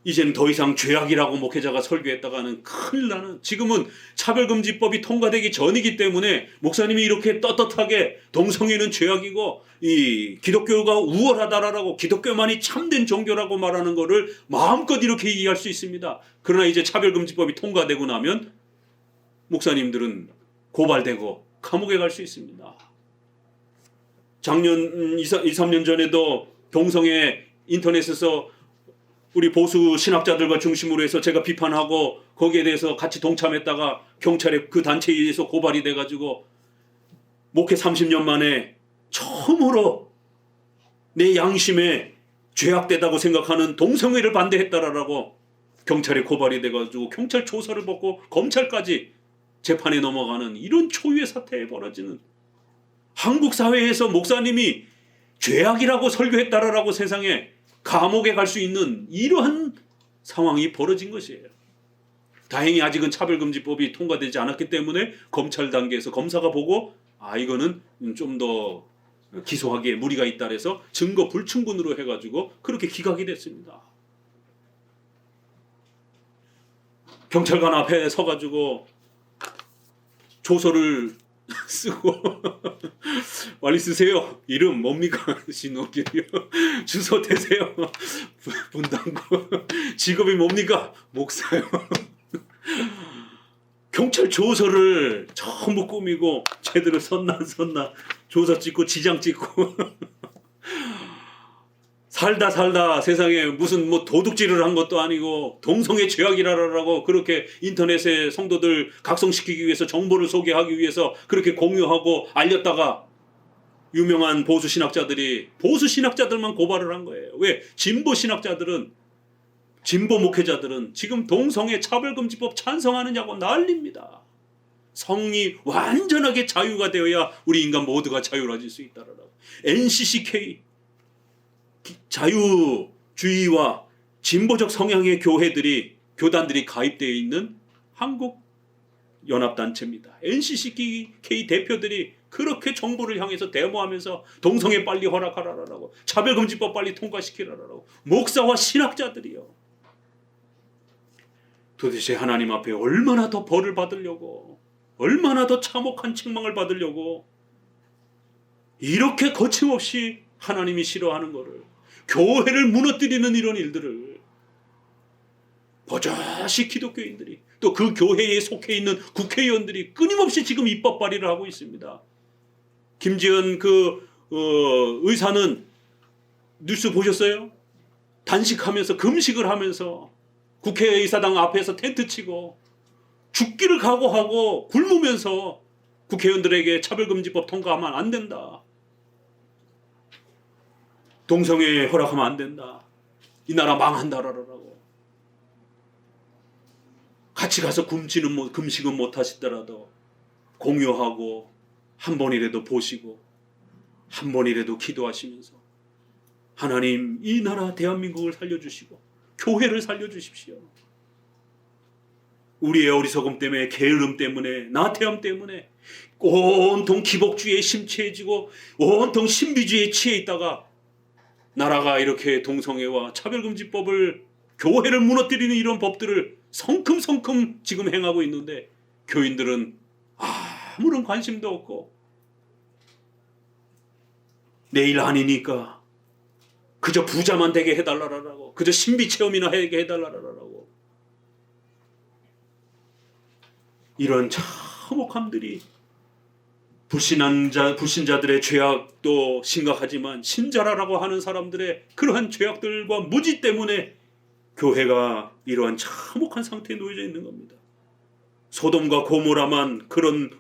이제는 더 이상 죄악이라고 목회자가 설교했다가는 큰일 나는, 지금은 차별금지법이 통과되기 전이기 때문에 목사님이 이렇게 떳떳하게 동성애는 죄악이고 이 기독교가 우월하다라고, 기독교만이 참된 종교라고 말하는 것을 마음껏 이렇게 이해할 수 있습니다. 그러나 이제 차별금지법이 통과되고 나면 목사님들은 고발되고 감옥에 갈 수 있습니다. 작년 2, 3년 전에도 동성애 인터넷에서 우리 보수 신학자들과 중심으로 해서 제가 비판하고 거기에 대해서 같이 동참했다가 경찰에 그 단체에 의해서 고발이 돼가지고 목회 30년 만에 처음으로 내 양심에 죄악되다고 생각하는 동성애를 반대했다라고 경찰에 고발이 돼가지고 경찰 조사를 받고 검찰까지 재판에 넘어가는 이런 초유의 사태에 벌어지는, 한국 사회에서 목사님이 죄악이라고 설교했다라고 세상에 감옥에 갈 수 있는 이러한 상황이 벌어진 것이에요. 다행히 아직은 차별금지법이 통과되지 않았기 때문에 검찰 단계에서 검사가 보고 이거는 좀 더 기소하기에 무리가 있다 해서 증거 불충분으로 해가지고 그렇게 기각이 됐습니다. 경찰관 앞에 서가지고 조서를 쓰고 빨리 쓰세요. 이름 뭡니까? 신호길이요. 주소 대세요. 분당구. 직업이 뭡니까? 목사요. 경찰 조서를 전부 꾸미고 제대로 썼나 안 썼나 조서 찍고 지장 찍고 살다 세상에 무슨 뭐 도둑질을 한 것도 아니고 동성애 죄악이라고 그렇게 인터넷에 성도들 각성시키기 위해서 정보를 소개하기 위해서 그렇게 공유하고 알렸다가 유명한 보수 신학자들만 고발을 한 거예요. 왜? 진보 신학자들은, 진보 목회자들은 지금 동성애 차별금지법 찬성하느냐고 난립니다. 성이 완전하게 자유가 되어야 우리 인간 모두가 자유로워질 수 있다라고. NCCK 자유주의와 진보적 성향의 교단들이 가입되어 있는 한국 연합단체입니다. NCCK 대표들이 그렇게 정부를 향해서 데모하면서 동성애 빨리 허락하라라고, 차별금지법 빨리 통과시키라라고, 목사와 신학자들이요. 도대체 하나님 앞에 얼마나 더 벌을 받으려고, 얼마나 더 참혹한 책망을 받으려고 이렇게 거침없이 하나님이 싫어하는 거를, 교회를 무너뜨리는 이런 일들을 버젓이 기독교인들이, 또 그 교회에 속해 있는 국회의원들이 끊임없이 지금 입법 발의를 하고 있습니다. 김지은 의사는 뉴스 보셨어요? 단식하면서, 금식을 하면서 국회의사당 앞에서 텐트 치고 죽기를 각오하고 굶으면서 국회의원들에게 차별금지법 통과하면 안 된다, 동성애 허락하면 안 된다, 이 나라 망한다라고, 같이 가서 금식은 못 하시더라도 공유하고 한 번이라도 보시고 한 번이라도 기도하시면서 하나님, 이 나라 대한민국을 살려주시고 교회를 살려주십시오. 우리의 어리석음 때문에, 게으름 때문에, 나태함 때문에 온통 기복주의에 심취해지고 온통 신비주의에 취해 있다가 나라가 이렇게 동성애와 차별금지법을, 교회를 무너뜨리는 이런 법들을 성큼성큼 지금 행하고 있는데 교인들은 아무런 관심도 없고, 내일 아니니까 그저 부자만 되게 해달라라고, 그저 신비체험이나 하게 해달라라고, 이런 참혹함들이 불신자들의 죄악도 심각하지만 신자라고 하는 사람들의 그러한 죄악들과 무지 때문에 교회가 이러한 참혹한 상태에 놓여져 있는 겁니다. 소돔과 고모라만 그런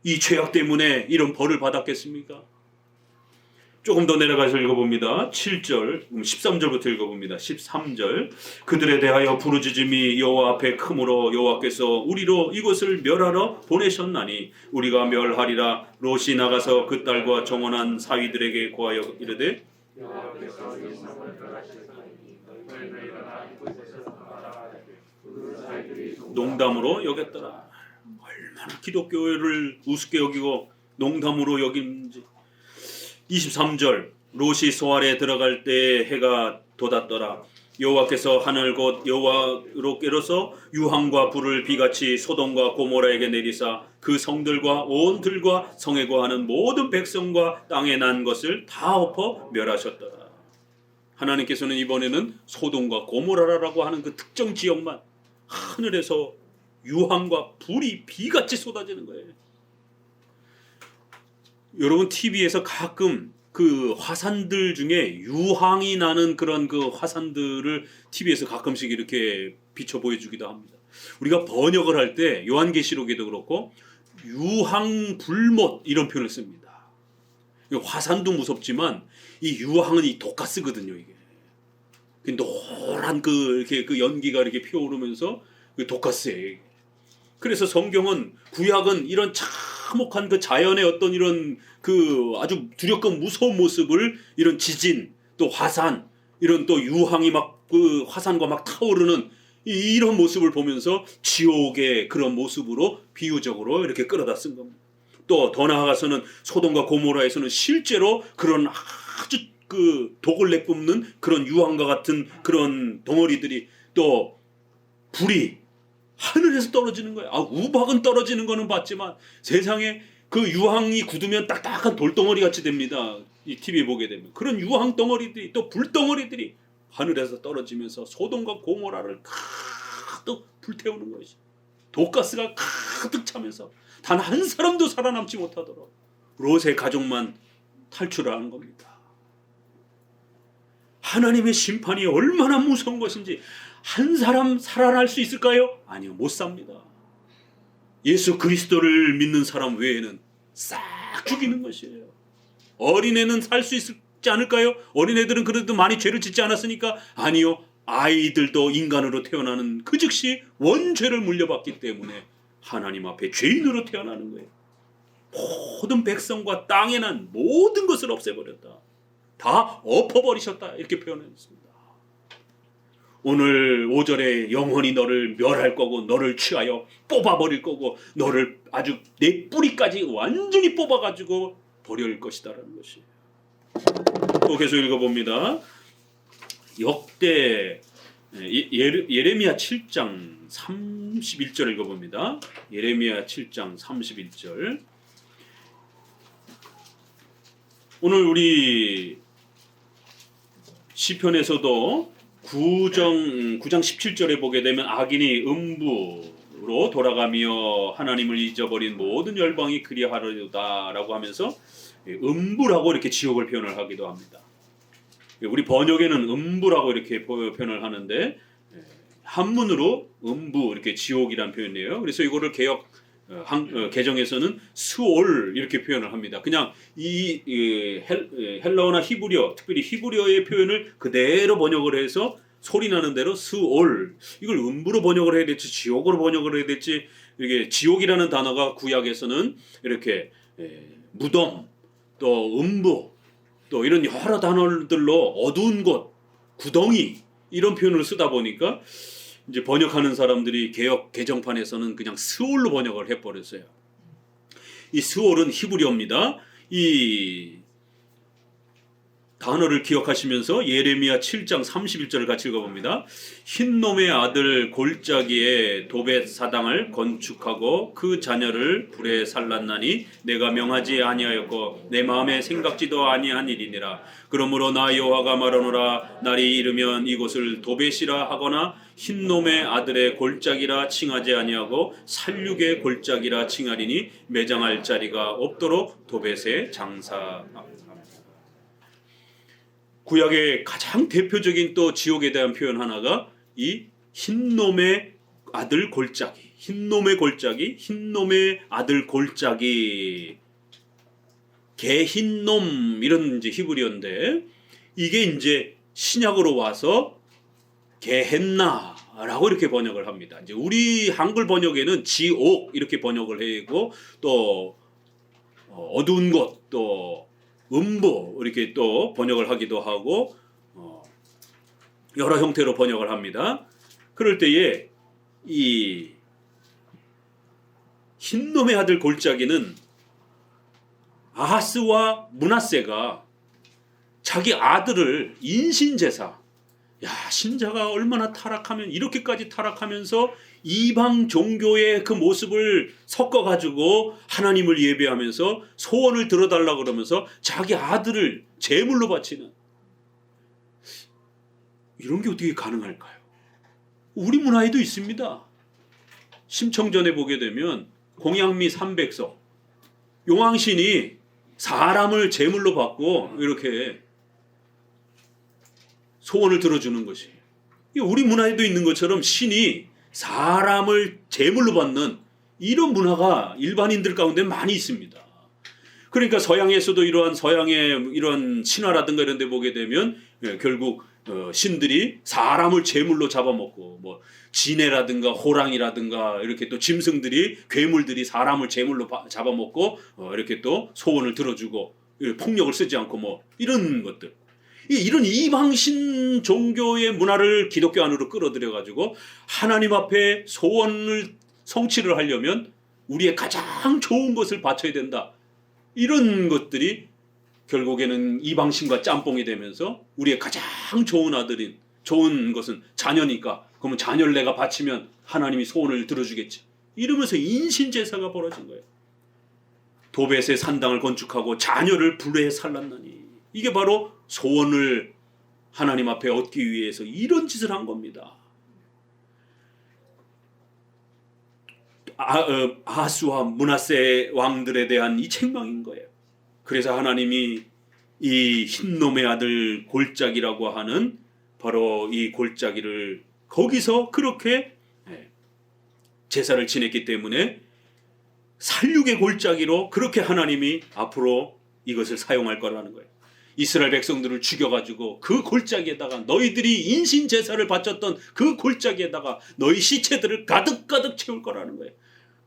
이 죄악 때문에 이런 벌을 받았겠습니까? 조금 더 내려가서 읽어봅니다. 7절, 13절부터 읽어봅니다. 13절, 그들에 대하여 부르짖음이 여호와 앞에 크므로 여호와께서 우리로 이곳을 멸하러 보내셨나니 우리가 멸하리라. 롯이 나가서 그 딸과 정혼한 사위들에게 고하여 이르되 농담으로 여겼더라. 얼마나 기독교를 우습게 여기고 농담으로 여긴지. 23절, 롯이 소알에 들어갈 때 해가 돋았더라. 여호와께서 하늘 곧 여호와로께로서 유황과 불을 비같이 소돔과 고모라에게 내리사 그 성들과 온 들과 성에 거하는 모든 백성과 땅에 난 것을 다 엎어 멸하셨더라. 하나님께서는 이번에는 소돔과 고모라라고 하는 그 특정 지역만 하늘에서 유황과 불이 비같이 쏟아지는 거예요. 여러분 TV에서 가끔 그 화산들 중에 유황이 나는 그런 그 화산들을 TV에서 가끔씩 이렇게 비춰 보여주기도 합니다. 우리가 번역을 할 때 요한계시록에도 그렇고 유황 불못 이런 표현을 씁니다. 화산도 무섭지만 이 유황은 이 독가스거든요. 이게 노란 이렇게 그 연기가 이렇게 피어오르면서 그 독가스예요. 그래서 성경은 구약은 이런 참혹한 그 자연의 어떤 이런 그 아주 두렵고 무서운 모습을 이런 지진 또 화산 이런 또 유황이 막 그 화산과 막 타오르는 이런 모습을 보면서 지옥의 그런 모습으로 비유적으로 이렇게 끌어다 쓴 겁니다. 또 더 나아가서는 소돔과 고모라에서는 실제로 그런 아주 그 독을 내뿜는 그런 유황과 같은 그런 덩어리들이 또 불이 하늘에서 떨어지는 거예요. 우박은 떨어지는 거는 봤지만 세상에 그 유황이 굳으면 딱딱한 돌덩어리 같이 됩니다. 이 TV 보게 되면 그런 유황 덩어리들이 또 불덩어리들이 하늘에서 떨어지면서 소돔과 고모라를 가득 불태우는 것이 독가스가 가득 차면서 단 한 사람도 살아남지 못하도록 롯의 가족만 탈출하는 겁니다. 하나님의 심판이 얼마나 무서운 것인지 한 사람 살아날 수 있을까요? 아니요, 못 삽니다. 예수 그리스도를 믿는 사람 외에는 싹 죽이는 것이에요. 어린애는 살 수 있지 않을까요? 어린애들은 그래도 많이 죄를 짓지 않았으니까 아니요, 아이들도 인간으로 태어나는 그 즉시 원죄를 물려받기 때문에 하나님 앞에 죄인으로 태어나는 거예요. 모든 백성과 땅에 난 모든 것을 없애버렸다. 다 엎어버리셨다. 이렇게 표현했습니다. 오늘 5절에 영원히 너를 멸할 거고 너를 취하여 뽑아버릴 거고 너를 아주 내 뿌리까지 완전히 뽑아가지고 버릴 것이다라는 것이에요. 또 계속 읽어봅니다. 역대 예레미야 7장 31절 읽어봅니다. 예레미야 7장 31절. 오늘 우리 시편에서도 9장 17절에 보게 되면 악인이 음부로 돌아가며 하나님을 잊어버린 모든 열방이 그리하리로다라고 하면서 음부라고 이렇게 지옥을 표현을 하기도 합니다. 우리 번역에는 음부라고 이렇게 표현을 하는데 한문으로 음부 이렇게 지옥이란 표현이에요. 그래서 이거를 개정에서는 스올 이렇게 표현을 합니다. 그냥 이 헬라어나 히브리어, 특별히 히브리어의 표현을 그대로 번역을 해서 소리 나는 대로 스올, 이걸 음부로 번역을 해야 될지 지옥으로 번역을 해야 될지, 이게 지옥이라는 단어가 구약에서는 이렇게 무덤, 또 음부, 또 이런 여러 단어들로 어두운 곳, 구덩이 이런 표현을 쓰다 보니까 이제 번역하는 사람들이 개역 개정판에서는 그냥 스올로 번역을 해버렸어요. 이 스올은 히브리어입니다. 이 단어를 기억하시면서 예레미야 7장 31절을 같이 읽어봅니다. 흰놈의 아들 골짜기에 도벳 사당을 건축하고 그 자녀를 불에 살랐나니 내가 명하지 아니하였고 내 마음에 생각지도 아니한 일이니라. 그러므로 나 여호와가 말하노라. 날이 이르면 이곳을 도벳이라 하거나 흰놈의 아들의 골짜기라 칭하지 아니하고 살육의 골짜기라 칭하리니 매장할 자리가 없도록 도벳에 장사하라. 구약의 가장 대표적인 또 지옥에 대한 표현 하나가 이 흰놈의 아들 골짜기, 흰놈의 골짜기, 흰놈의 아들 골짜기, 개흰놈 이런 이제 히브리어인데 이게 이제 신약으로 와서 게헨나라고 이렇게 번역을 합니다. 이제 우리 한글 번역에는 지옥 이렇게 번역을 하고 또 어두운 곳, 또 음부 이렇게 또 번역을 하기도 하고 여러 형태로 번역을 합니다. 그럴 때에 이 흰놈의 아들 골짜기는 아하스와 므낫세가 자기 아들을 인신제사, 야, 신자가 얼마나 타락하면 이렇게까지 타락하면서 이방 종교의 그 모습을 섞어가지고 하나님을 예배하면서 소원을 들어달라 그러면서 자기 아들을 제물로 바치는, 이런 게 어떻게 가능할까요? 우리 문화에도 있습니다. 심청전에 보게 되면 공양미 300석, 용왕신이 사람을 제물로 받고 이렇게 소원을 들어주는 것이, 우리 문화에도 있는 것처럼 신이 사람을 제물로 받는 이런 문화가 일반인들 가운데 많이 있습니다. 그러니까 서양에서도 이러한 서양의 이런 신화라든가 이런 데 보게 되면 결국 신들이 사람을 제물로 잡아먹고, 뭐 지네라든가 호랑이라든가 이렇게 또 짐승들이, 괴물들이 사람을 제물로 잡아먹고 이렇게 또 소원을 들어주고, 폭력을 쓰지 않고 뭐 이런 것들, 이런 이방신 종교의 문화를 기독교 안으로 끌어들여 가지고 하나님 앞에 소원을 성취를 하려면 우리의 가장 좋은 것을 바쳐야 된다, 이런 것들이 결국에는 이방신과 짬뽕이 되면서 우리의 가장 좋은 아들인, 좋은 것은 자녀니까, 그러면 자녀를 내가 바치면 하나님이 소원을 들어주겠지, 이러면서 인신제사가 벌어진 거예요. 도벳의 산당을 건축하고 자녀를 불에 살랐나니, 이게 바로 소원을 하나님 앞에 얻기 위해서 이런 짓을 한 겁니다. 아하스와 므낫세 왕들에 대한 이 책망인 거예요. 그래서 하나님이 이 흰놈의 아들 골짜기라고 하는 바로 이 골짜기를 거기서 그렇게 제사를 지냈기 때문에 살육의 골짜기로 그렇게 하나님이 앞으로 이것을 사용할 거라는 거예요. 이스라엘 백성들을 죽여가지고 그 골짜기에다가, 너희들이 인신 제사를 바쳤던 그 골짜기에다가 너희 시체들을 가득가득 채울 거라는 거예요.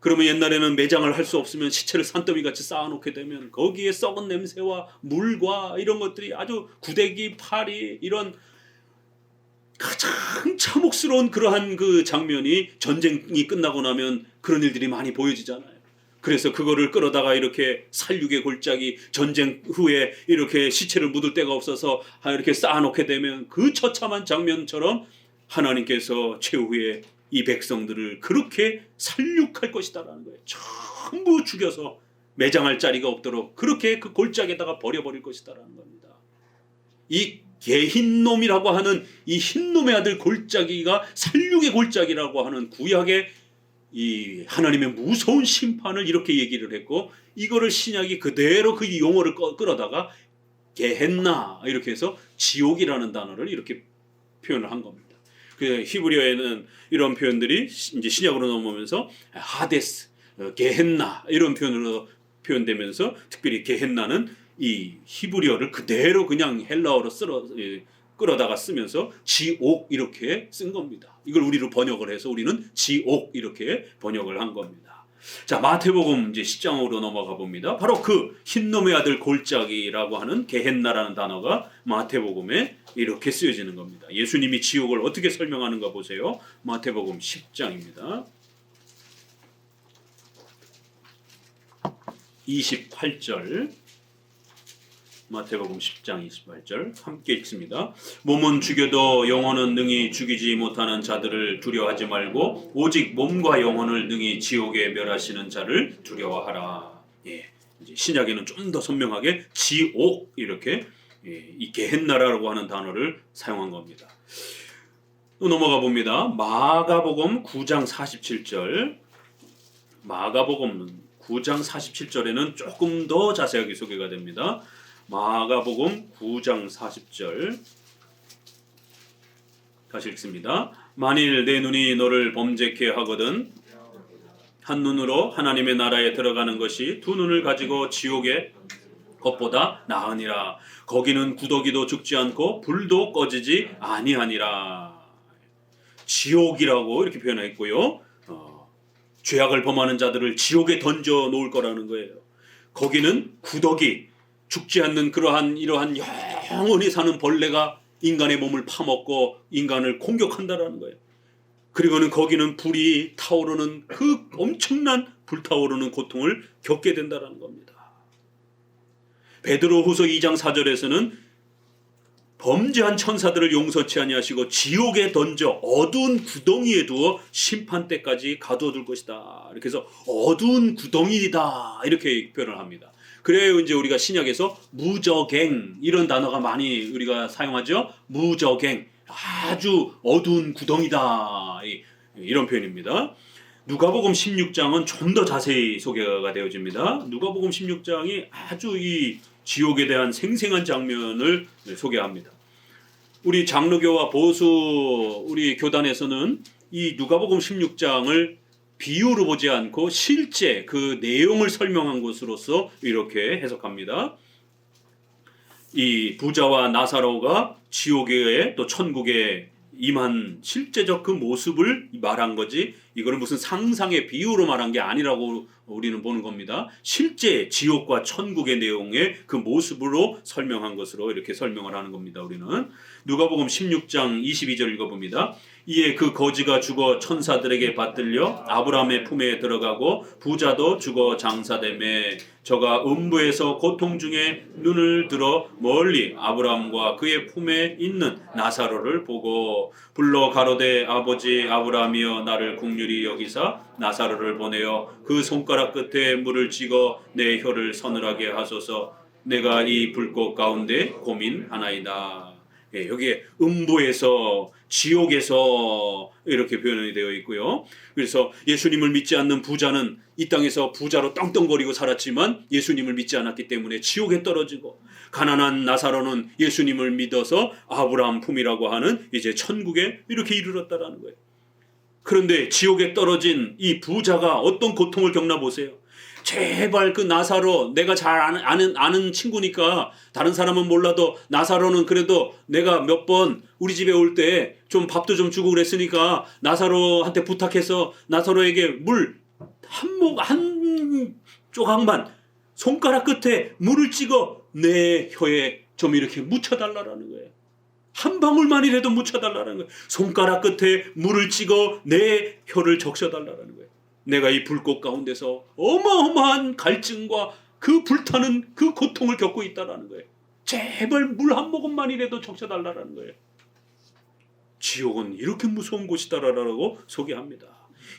그러면 옛날에는 매장을 할 수 없으면 시체를 산더미같이 쌓아놓게 되면 거기에 썩은 냄새와 물과 이런 것들이 아주 구데기, 파리, 이런 가장 참혹스러운 그러한 그 장면이 전쟁이 끝나고 나면 그런 일들이 많이 보여지잖아요. 그래서 그거를 끌어다가 이렇게 살육의 골짜기, 전쟁 후에 이렇게 시체를 묻을 데가 없어서 이렇게 쌓아놓게 되면 그 처참한 장면처럼 하나님께서 최후에 이 백성들을 그렇게 살육할 것이다라는 거예요. 전부 죽여서 매장할 자리가 없도록 그렇게 그 골짜기에다가 버려버릴 것이다라는 겁니다. 이 개흰놈이라고 하는 이 흰놈의 아들 골짜기가 살육의 골짜기라고 하는 구약의 이 하나님의 무서운 심판을 이렇게 얘기를 했고, 이거를 신약이 그대로 그 용어를 끌어다가 게헨나 이렇게 해서 지옥이라는 단어를 이렇게 표현을 한 겁니다. 그 히브리어에는 이런 표현들이 이제 신약으로 넘어오면서 하데스, 게헨나 이런 표현으로 표현되면서, 특별히 게헨나는 이 히브리어를 그대로 그냥 헬라어로 끌어다가 쓰면서 지옥 이렇게 쓴 겁니다. 이걸 우리로 번역을 해서 우리는 지옥 이렇게 번역을 한 겁니다. 자, 마태복음 이제 10장으로 넘어가 봅니다. 바로 그 흰놈의 아들 골짜기라고 하는 게헨나라는 단어가 마태복음에 이렇게 쓰여지는 겁니다. 예수님이 지옥을 어떻게 설명하는가 보세요. 마태복음 10장입니다. 28절, 마태복음 10장 28절 함께 읽습니다. 몸은 죽여도 영혼은 능히 죽이지 못하는 자들을 두려워하지 말고 오직 몸과 영혼을 능히 지옥에 멸하시는 자를 두려워하라. 예, 이제 신약에는 좀 더 선명하게 지옥 이렇게 이 게헨나라고 하는 단어를 사용한 겁니다. 또 넘어가 봅니다. 마가복음 9장 47절. 마가복음 9장 47절에는 조금 더 자세하게 소개가 됩니다. 마가복음 9장 40절 다시 읽습니다. 만일 내 눈이 너를 범죄케 하거든 한 눈으로 하나님의 나라에 들어가는 것이 두 눈을 가지고 지옥에 것보다 나으니라. 거기는 구더기도 죽지 않고 불도 꺼지지 아니하니라. 지옥이라고 이렇게 표현했고요. 죄악을 범하는 자들을 지옥에 던져 놓을 거라는 거예요. 거기는 구더기, 죽지 않는 이러한 영원히 사는 벌레가 인간의 몸을 파먹고 인간을 공격한다라는 거예요. 그리고는 거기는 불이 타오르는 그 엄청난 불타오르는 고통을 겪게 된다라는 겁니다. 베드로후서 2장 4절에서는 범죄한 천사들을 용서치 아니하시고 지옥에 던져 어두운 구덩이에 두어 심판 때까지 가두어둘 것이다. 이렇게 해서 어두운 구덩이다 이렇게 표현을 합니다. 그래야 이제 우리가 신약에서 무저갱 이런 단어가 많이 우리가 사용하죠. 무저갱, 아주 어두운 구덩이다, 이런 표현입니다. 누가복음 16장은 좀 더 자세히 소개가 되어집니다. 누가복음 16장이 아주 이 지옥에 대한 생생한 장면을 소개합니다. 우리 장로교와 보수 우리 교단에서는 이 누가복음 16장을 비유로 보지 않고 실제 그 내용을 설명한 것으로서 이렇게 해석합니다. 이 부자와 나사로가 지옥에 또 천국에 임한 실제적 그 모습을 말한 거지, 이거는 무슨 상상의 비유로 말한 게 아니라고 우리는 보는 겁니다. 실제 지옥과 천국의 내용의 그 모습으로 설명한 것으로 이렇게 설명을 하는 겁니다. 우리는 누가복음 16장 22절 읽어봅니다. 이에 그 거지가 죽어 천사들에게 받들려 아브라함의 품에 들어가고 부자도 죽어 장사되매 저가 음부에서 고통 중에 눈을 들어 멀리 아브라함과 그의 품에 있는 나사로를 보고 불러 가로되 아버지 아브라함이여 나를 긍휼히 여기사 나사로를 보내어 그 손가락 끝에 물을 찍어 내 혀를 서늘하게 하소서 내가 이 불꽃 가운데 고민하나이다. 예, 여기에 음부에서 지옥에서 이렇게 표현이 되어 있고요. 그래서 예수님을 믿지 않는 부자는 이 땅에서 부자로 떵떵거리고 살았지만 예수님을 믿지 않았기 때문에 지옥에 떨어지고, 가난한 나사로는 예수님을 믿어서 아브라함 품이라고 하는 이제 천국에 이렇게 이르렀다라는 거예요. 그런데 지옥에 떨어진 이 부자가 어떤 고통을 겪나 보세요. 제발 그 나사로, 내가 잘 아는 친구니까 다른 사람은 몰라도 나사로는 그래도 내가 몇 번 우리 집에 올 때 좀 밥도 좀 주고 그랬으니까 나사로한테 부탁해서 나사로에게 물 한 조각만 손가락 끝에 물을 찍어 내 혀에 좀 이렇게 묻혀달라는 거예요. 한 방울만이라도 묻혀달라는 거예요. 손가락 끝에 물을 찍어 내 혀를 적셔달라는 거예요. 내가 이 불꽃 가운데서 어마어마한 갈증과 그 불타는 그 고통을 겪고 있다라는 거예요. 제발 물 한 모금만이라도 적셔달라는 거예요. 지옥은 이렇게 무서운 곳이다라고 소개합니다.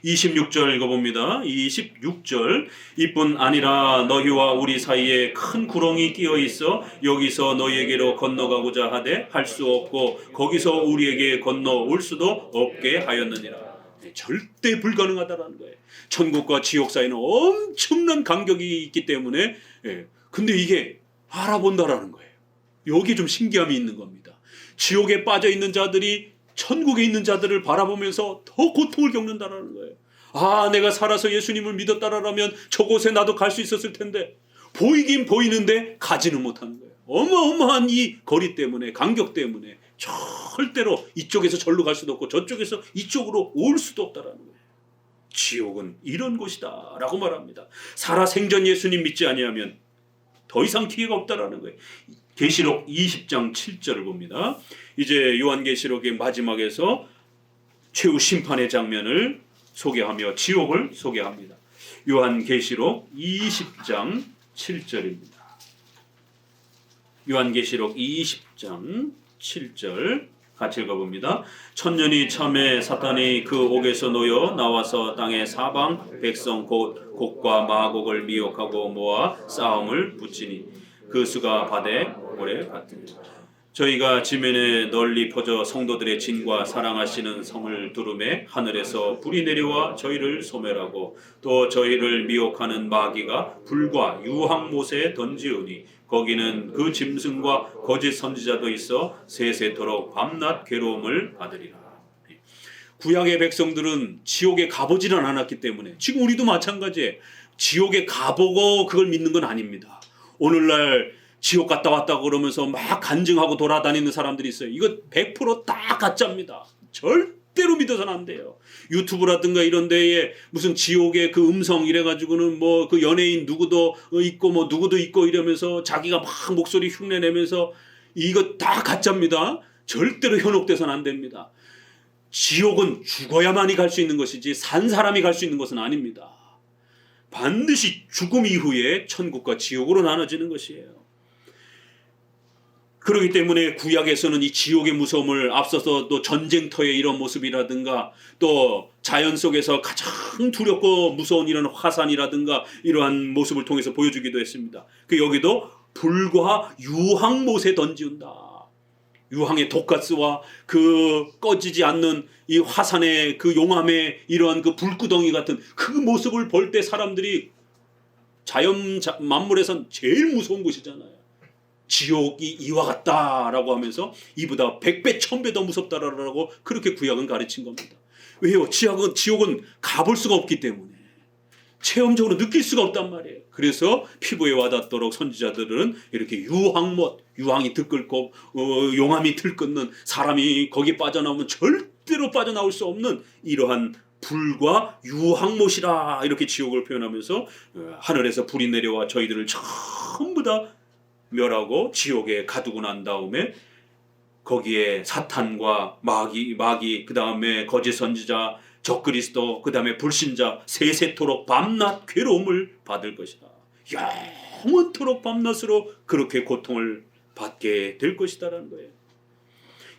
26절 읽어봅니다. 26절 이뿐 아니라 너희와 우리 사이에 큰 구렁이 끼어 있어 여기서 너희에게로 건너가고자 하되 할 수 없고 거기서 우리에게 건너올 수도 없게 하였느니라. 절대 불가능하다라는 거예요. 천국과 지옥 사이는 엄청난 간격이 있기 때문에, 근데 이게 알아본다라는 거예요. 여기 좀 신기함이 있는 겁니다. 지옥에 빠져 있는 자들이 천국에 있는 자들을 바라보면서 더 고통을 겪는다라는 거예요. 아, 내가 살아서 예수님을 믿었다라면 저곳에 나도 갈 수 있었을 텐데, 보이긴 보이는데 가지는 못하는 거예요. 어마어마한 이 거리 때문에, 간격 때문에 절대로 이쪽에서 절로 갈 수도 없고 저쪽에서 이쪽으로 올 수도 없다라는 거예요. 지옥은 이런 곳이다 라고 말합니다. 살아생전 예수님 믿지 아니하면 더 이상 기회가 없다라는 거예요. 계시록 20장 7절을 봅니다. 이제 요한계시록의 마지막에서 최후 심판의 장면을 소개하며 지옥을 소개합니다. 요한계시록 20장 7절입니다. 요한계시록 20장 7절 같이 읽어봅니다. 천년이 참에 사탄이 그 옥에서 놓여 나와서 땅의 사방 백성 곧 곡과 마곡을 미혹하고 모아 싸움을 붙이니 그 수가 바다에 오래 같으니 저희가 지면에 널리 퍼져 성도들의 진과 사랑하시는 성을 두루매 하늘에서 불이 내려와 저희를 소멸하고 또 저희를 미혹하는 마귀가 불과 유황못에 던지우니 거기는 그 짐승과 거짓 선지자도 있어 세세토록 밤낮 괴로움을 받으리라. 구약의 백성들은 지옥에 가보지는 않았기 때문에 지금 우리도 마찬가지예요. 지옥에 가보고 그걸 믿는 건 아닙니다. 오늘날 지옥 갔다 왔다고 그러면서 막 간증하고 돌아다니는 사람들이 있어요. 이거 100% 가짜입니다. 절대로 믿어서는 안 돼요. 유튜브라든가 이런 데에 무슨 지옥의 그 음성 이래가지고는 뭐 그 연예인 누구도 있고 뭐 누구도 있고 이러면서 자기가 막 목소리 흉내내면서 이거 다 가짜입니다. 절대로 현혹돼서는 안 됩니다. 지옥은 죽어야만이 갈 수 있는 것이지 산 사람이 갈 수 있는 것은 아닙니다. 반드시 죽음 이후에 천국과 지옥으로 나눠지는 것이에요. 그렇기 때문에 구약에서는 이 지옥의 무서움을 앞서서 또 전쟁터의 이런 모습이라든가 또 자연 속에서 가장 두렵고 무서운 이런 화산이라든가 이러한 모습을 통해서 보여주기도 했습니다. 그 여기도 불과 유황못에 던지운다. 유황의 독가스와 그 꺼지지 않는 이 화산의 그 용암의 이러한 그 불구덩이 같은 그 모습을 볼 때 사람들이 자연 만물에선 제일 무서운 곳이잖아요. 지옥이 이와 같다라고 하면서 이보다 100배 1000배 더 무섭다라고 그렇게 구약은 가르친 겁니다. 왜요? 지옥은 가볼 수가 없기 때문에 체험적으로 느낄 수가 없단 말이에요. 그래서 피부에 와닿도록 선지자들은 이렇게 유황이 들끓고 용암이 들끓는, 사람이 거기 빠져나오면 절대로 빠져나올 수 없는 이러한 불과 유황못이라 이렇게 지옥을 표현하면서 하늘에서 불이 내려와 저희들을 전부 다 멸하고 지옥에 가두고 난 다음에 거기에 사탄과 마귀 그 다음에 거짓 선지자, 적그리스도, 그 다음에 불신자 세세토록 밤낮 괴로움을 받을 것이다. 영원토록 밤낮으로 그렇게 고통을 받게 될 것이다라는 거예요.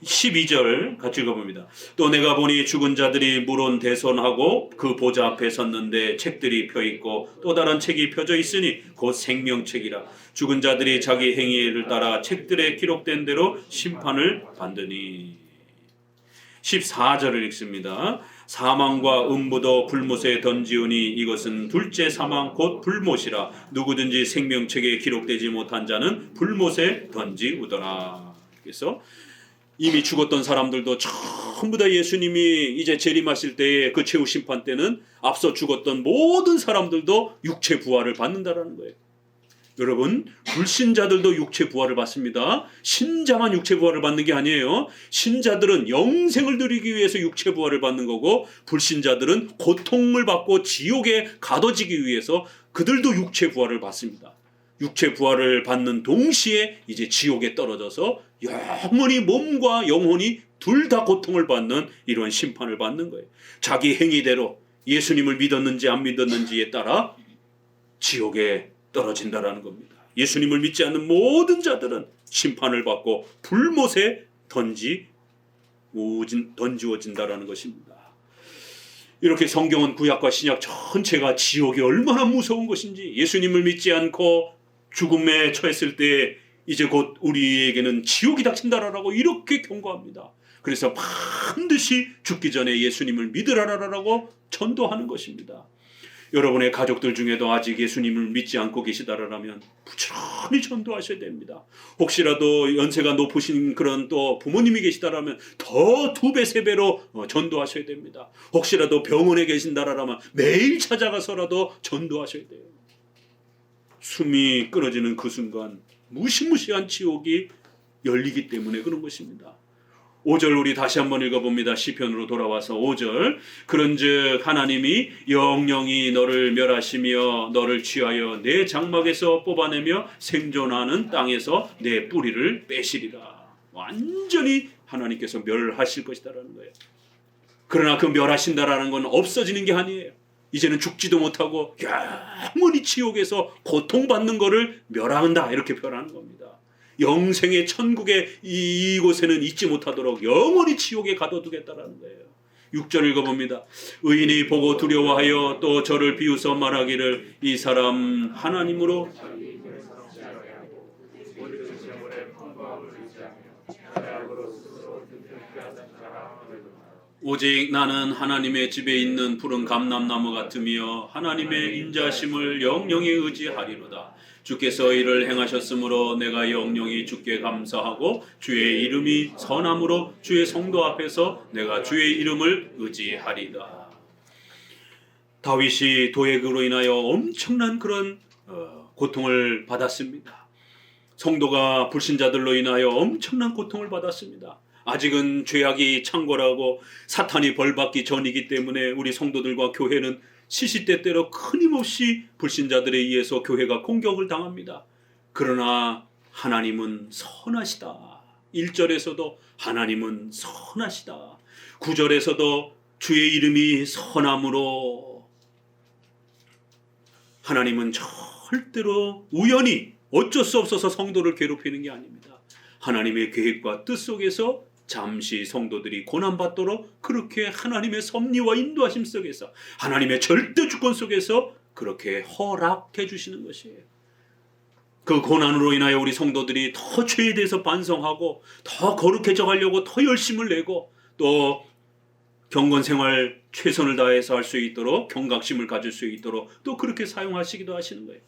12절 같이 읽어봅니다. 또 내가 보니 죽은 자들이 물온 대선하고 그 보좌 앞에 섰는데 책들이 펴있고 또 다른 책이 펴져 있으니 곧 생명책이라. 죽은 자들이 자기 행위를 따라 책들에 기록된 대로 심판을 받으니. 14절을 읽습니다. 사망과 음부도 불못에 던지우니 이것은 둘째 사망 곧 불못이라. 누구든지 생명책에 기록되지 못한 자는 불못에 던지우더라. 그래서 이미 죽었던 사람들도 전부 다 예수님이 이제 재림하실 때의 그 최후 심판 때는 앞서 죽었던 모든 사람들도 육체 부활을 받는다라는 거예요. 여러분, 불신자들도 육체 부활을 받습니다. 신자만 육체 부활을 받는 게 아니에요. 신자들은 영생을 누리기 위해서 육체 부활을 받는 거고, 불신자들은 고통을 받고 지옥에 가둬지기 위해서 그들도 육체 부활을 받습니다. 육체 부활을 받는 동시에 이제 지옥에 떨어져서 영원히 몸과 영혼이 둘 다 고통을 받는 이런 심판을 받는 거예요. 자기 행위대로 예수님을 믿었는지 안 믿었는지에 따라 지옥에 떨어진다라는 겁니다. 예수님을 믿지 않는 모든 자들은 심판을 받고 불못에 던지워진다라는 것입니다. 이렇게 성경은 구약과 신약 전체가 지옥이 얼마나 무서운 것인지, 예수님을 믿지 않고 죽음에 처했을 때 이제 곧 우리에게는 지옥이 닥친다라고 이렇게 경고합니다. 그래서 반드시 죽기 전에 예수님을 믿으라라고 전도하는 것입니다. 여러분의 가족들 중에도 아직 예수님을 믿지 않고 계시다라면 부지런히 전도하셔야 됩니다. 혹시라도 연세가 높으신 그런 또 부모님이 계시다라면 더 2배, 3배로 전도하셔야 됩니다. 혹시라도 병원에 계신다라면 매일 찾아가서라도 전도하셔야 돼요. 숨이 끊어지는 그 순간 무시무시한 지옥이 열리기 때문에 그런 것입니다. 5절 우리 다시 한번 읽어봅니다. 시편으로 돌아와서 5절. 그런즉 하나님이 영영이 너를 멸하시며 너를 취하여 내 장막에서 뽑아내며 생존하는 땅에서 내 뿌리를 빼시리라. 완전히 하나님께서 멸하실 것이다라는 거예요. 그러나 그 멸하신다라는 건 없어지는 게 아니에요. 이제는 죽지도 못하고 영원히 지옥에서 고통받는 것을 멸한다, 이렇게 표현하는 겁니다. 영생의 천국의 이곳에는 있지 못하도록 영원히 지옥에 가둬두겠다라는 거예요. 6절 읽어봅니다. 의인이 보고 두려워하여 또 저를 비웃어 말하기를 이 사람 하나님으로 오직 나는 하나님의 집에 있는 푸른 감람나무 같으며 하나님의 인자심을 영영히 의지하리로다. 주께서 이를 행하셨으므로 내가 영영히 주께 감사하고 주의 이름이 선함으로 주의 성도 앞에서 내가 주의 이름을 의지하리다. 다윗이 도액으로 인하여 엄청난 그런 고통을 받았습니다. 성도가 불신자들로 인하여 엄청난 고통을 받았습니다. 아직은 죄악이 창궐하고 사탄이 벌받기 전이기 때문에 우리 성도들과 교회는 시시때때로 끊임없이 불신자들에 의해서 교회가 공격을 당합니다. 그러나 하나님은 선하시다. 1절에서도 하나님은 선하시다. 9절에서도 주의 이름이 선함으로 하나님은 절대로 우연히 어쩔 수 없어서 성도를 괴롭히는 게 아닙니다. 하나님의 계획과 뜻 속에서 잠시 성도들이 고난받도록 그렇게 하나님의 섭리와 인도하심 속에서 하나님의 절대 주권 속에서 그렇게 허락해 주시는 것이에요. 그 고난으로 인하여 우리 성도들이 더 죄에 대해서 반성하고 더 거룩해져 가려고 더 열심을 내고 또 경건생활 최선을 다해서 할 수 있도록 경각심을 가질 수 있도록 또 그렇게 사용하시기도 하시는 거예요.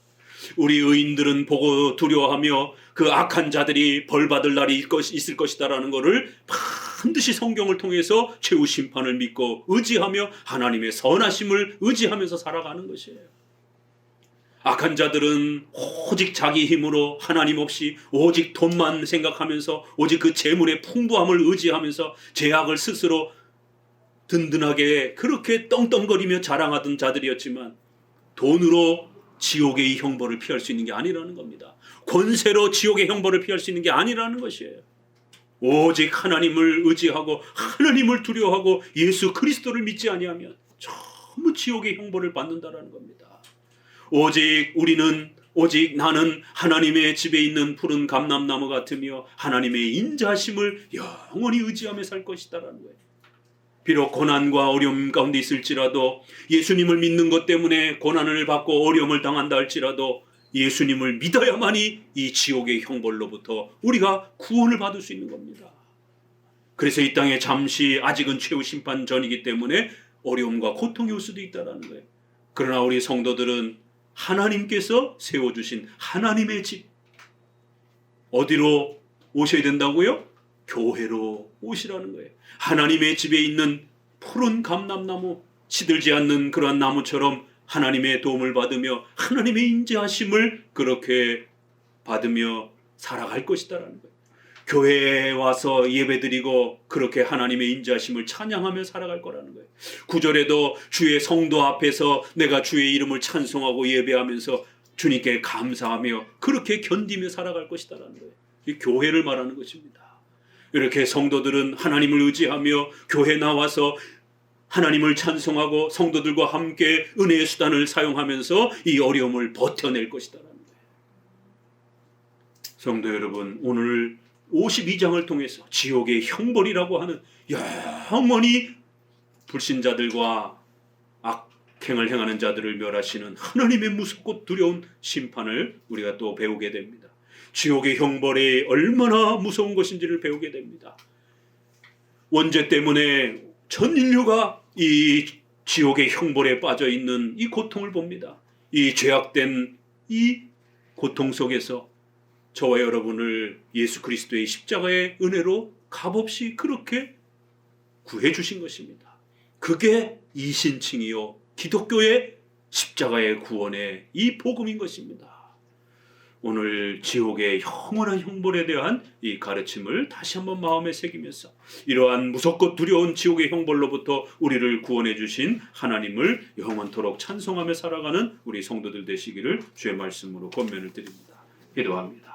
우리 의인들은 보고 두려워하며 그 악한 자들이 벌받을 날이 있을 것이다라는 것을 반드시 성경을 통해서 최후 심판을 믿고 의지하며 하나님의 선하심을 의지하면서 살아가는 것이에요. 악한 자들은 오직 자기 힘으로 하나님 없이 오직 돈만 생각하면서 오직 그 재물의 풍부함을 의지하면서 죄악을 스스로 든든하게 그렇게 떵떵거리며 자랑하던 자들이었지만 돈으로 지옥의 형벌을 피할 수 있는 게 아니라는 겁니다. 권세로 지옥의 형벌을 피할 수 있는 게 아니라는 것이에요. 오직 하나님을 의지하고 하나님을 두려워하고 예수 그리스도를 믿지 아니하면 전부 지옥의 형벌을 받는다라는 겁니다. 오직 나는 하나님의 집에 있는 푸른 감람나무 같으며 하나님의 인자하심을 영원히 의지하며 살 것이다라는 거예요. 비록 고난과 어려움 가운데 있을지라도 예수님을 믿는 것 때문에 고난을 받고 어려움을 당한다 할지라도 예수님을 믿어야만이 이 지옥의 형벌로부터 우리가 구원을 받을 수 있는 겁니다. 그래서 이 땅에 잠시 아직은 최후 심판 전이기 때문에 어려움과 고통이 올 수도 있다는 거예요. 그러나 우리 성도들은 하나님께서 세워주신 하나님의 집 어디로 오셔야 된다고요? 교회로 오시라는 거예요. 하나님의 집에 있는 푸른 감람나무, 시들지 않는 그러한 나무처럼 하나님의 도움을 받으며 하나님의 인자하심을 그렇게 받으며 살아갈 것이다라는 거예요. 교회에 와서 예배드리고 그렇게 하나님의 인자하심을 찬양하며 살아갈 거라는 거예요. 9절에도 주의 성도 앞에서 내가 주의 이름을 찬송하고 예배하면서 주님께 감사하며 그렇게 견디며 살아갈 것이다라는 거예요. 이 교회를 말하는 것입니다. 이렇게 성도들은 하나님을 의지하며 교회 나와서 하나님을 찬송하고 성도들과 함께 은혜의 수단을 사용하면서 이 어려움을 버텨낼 것이다라는 거예요. 성도 여러분, 오늘 52장을 통해서 지옥의 형벌이라고 하는 영원히 불신자들과 악행을 행하는 자들을 멸하시는 하나님의 무섭고 두려운 심판을 우리가 또 배우게 됩니다. 지옥의 형벌이 얼마나 무서운 것인지를 배우게 됩니다. 원죄 때문에 전 인류가 이 지옥의 형벌에 빠져 있는 이 고통을 봅니다. 이 죄악된 이 고통 속에서 저와 여러분을 예수 그리스도의 십자가의 은혜로 값없이 그렇게 구해 주신 것입니다. 그게 이신칭이요 기독교의 십자가의 구원의 이 복음인 것입니다. 오늘 지옥의 영원한 형벌에 대한 이 가르침을 다시 한번 마음에 새기면서 이러한 무섭고 두려운 지옥의 형벌로부터 우리를 구원해 주신 하나님을 영원토록 찬송하며 살아가는 우리 성도들 되시기를 주의 말씀으로 권면을 드립니다. 기도합니다.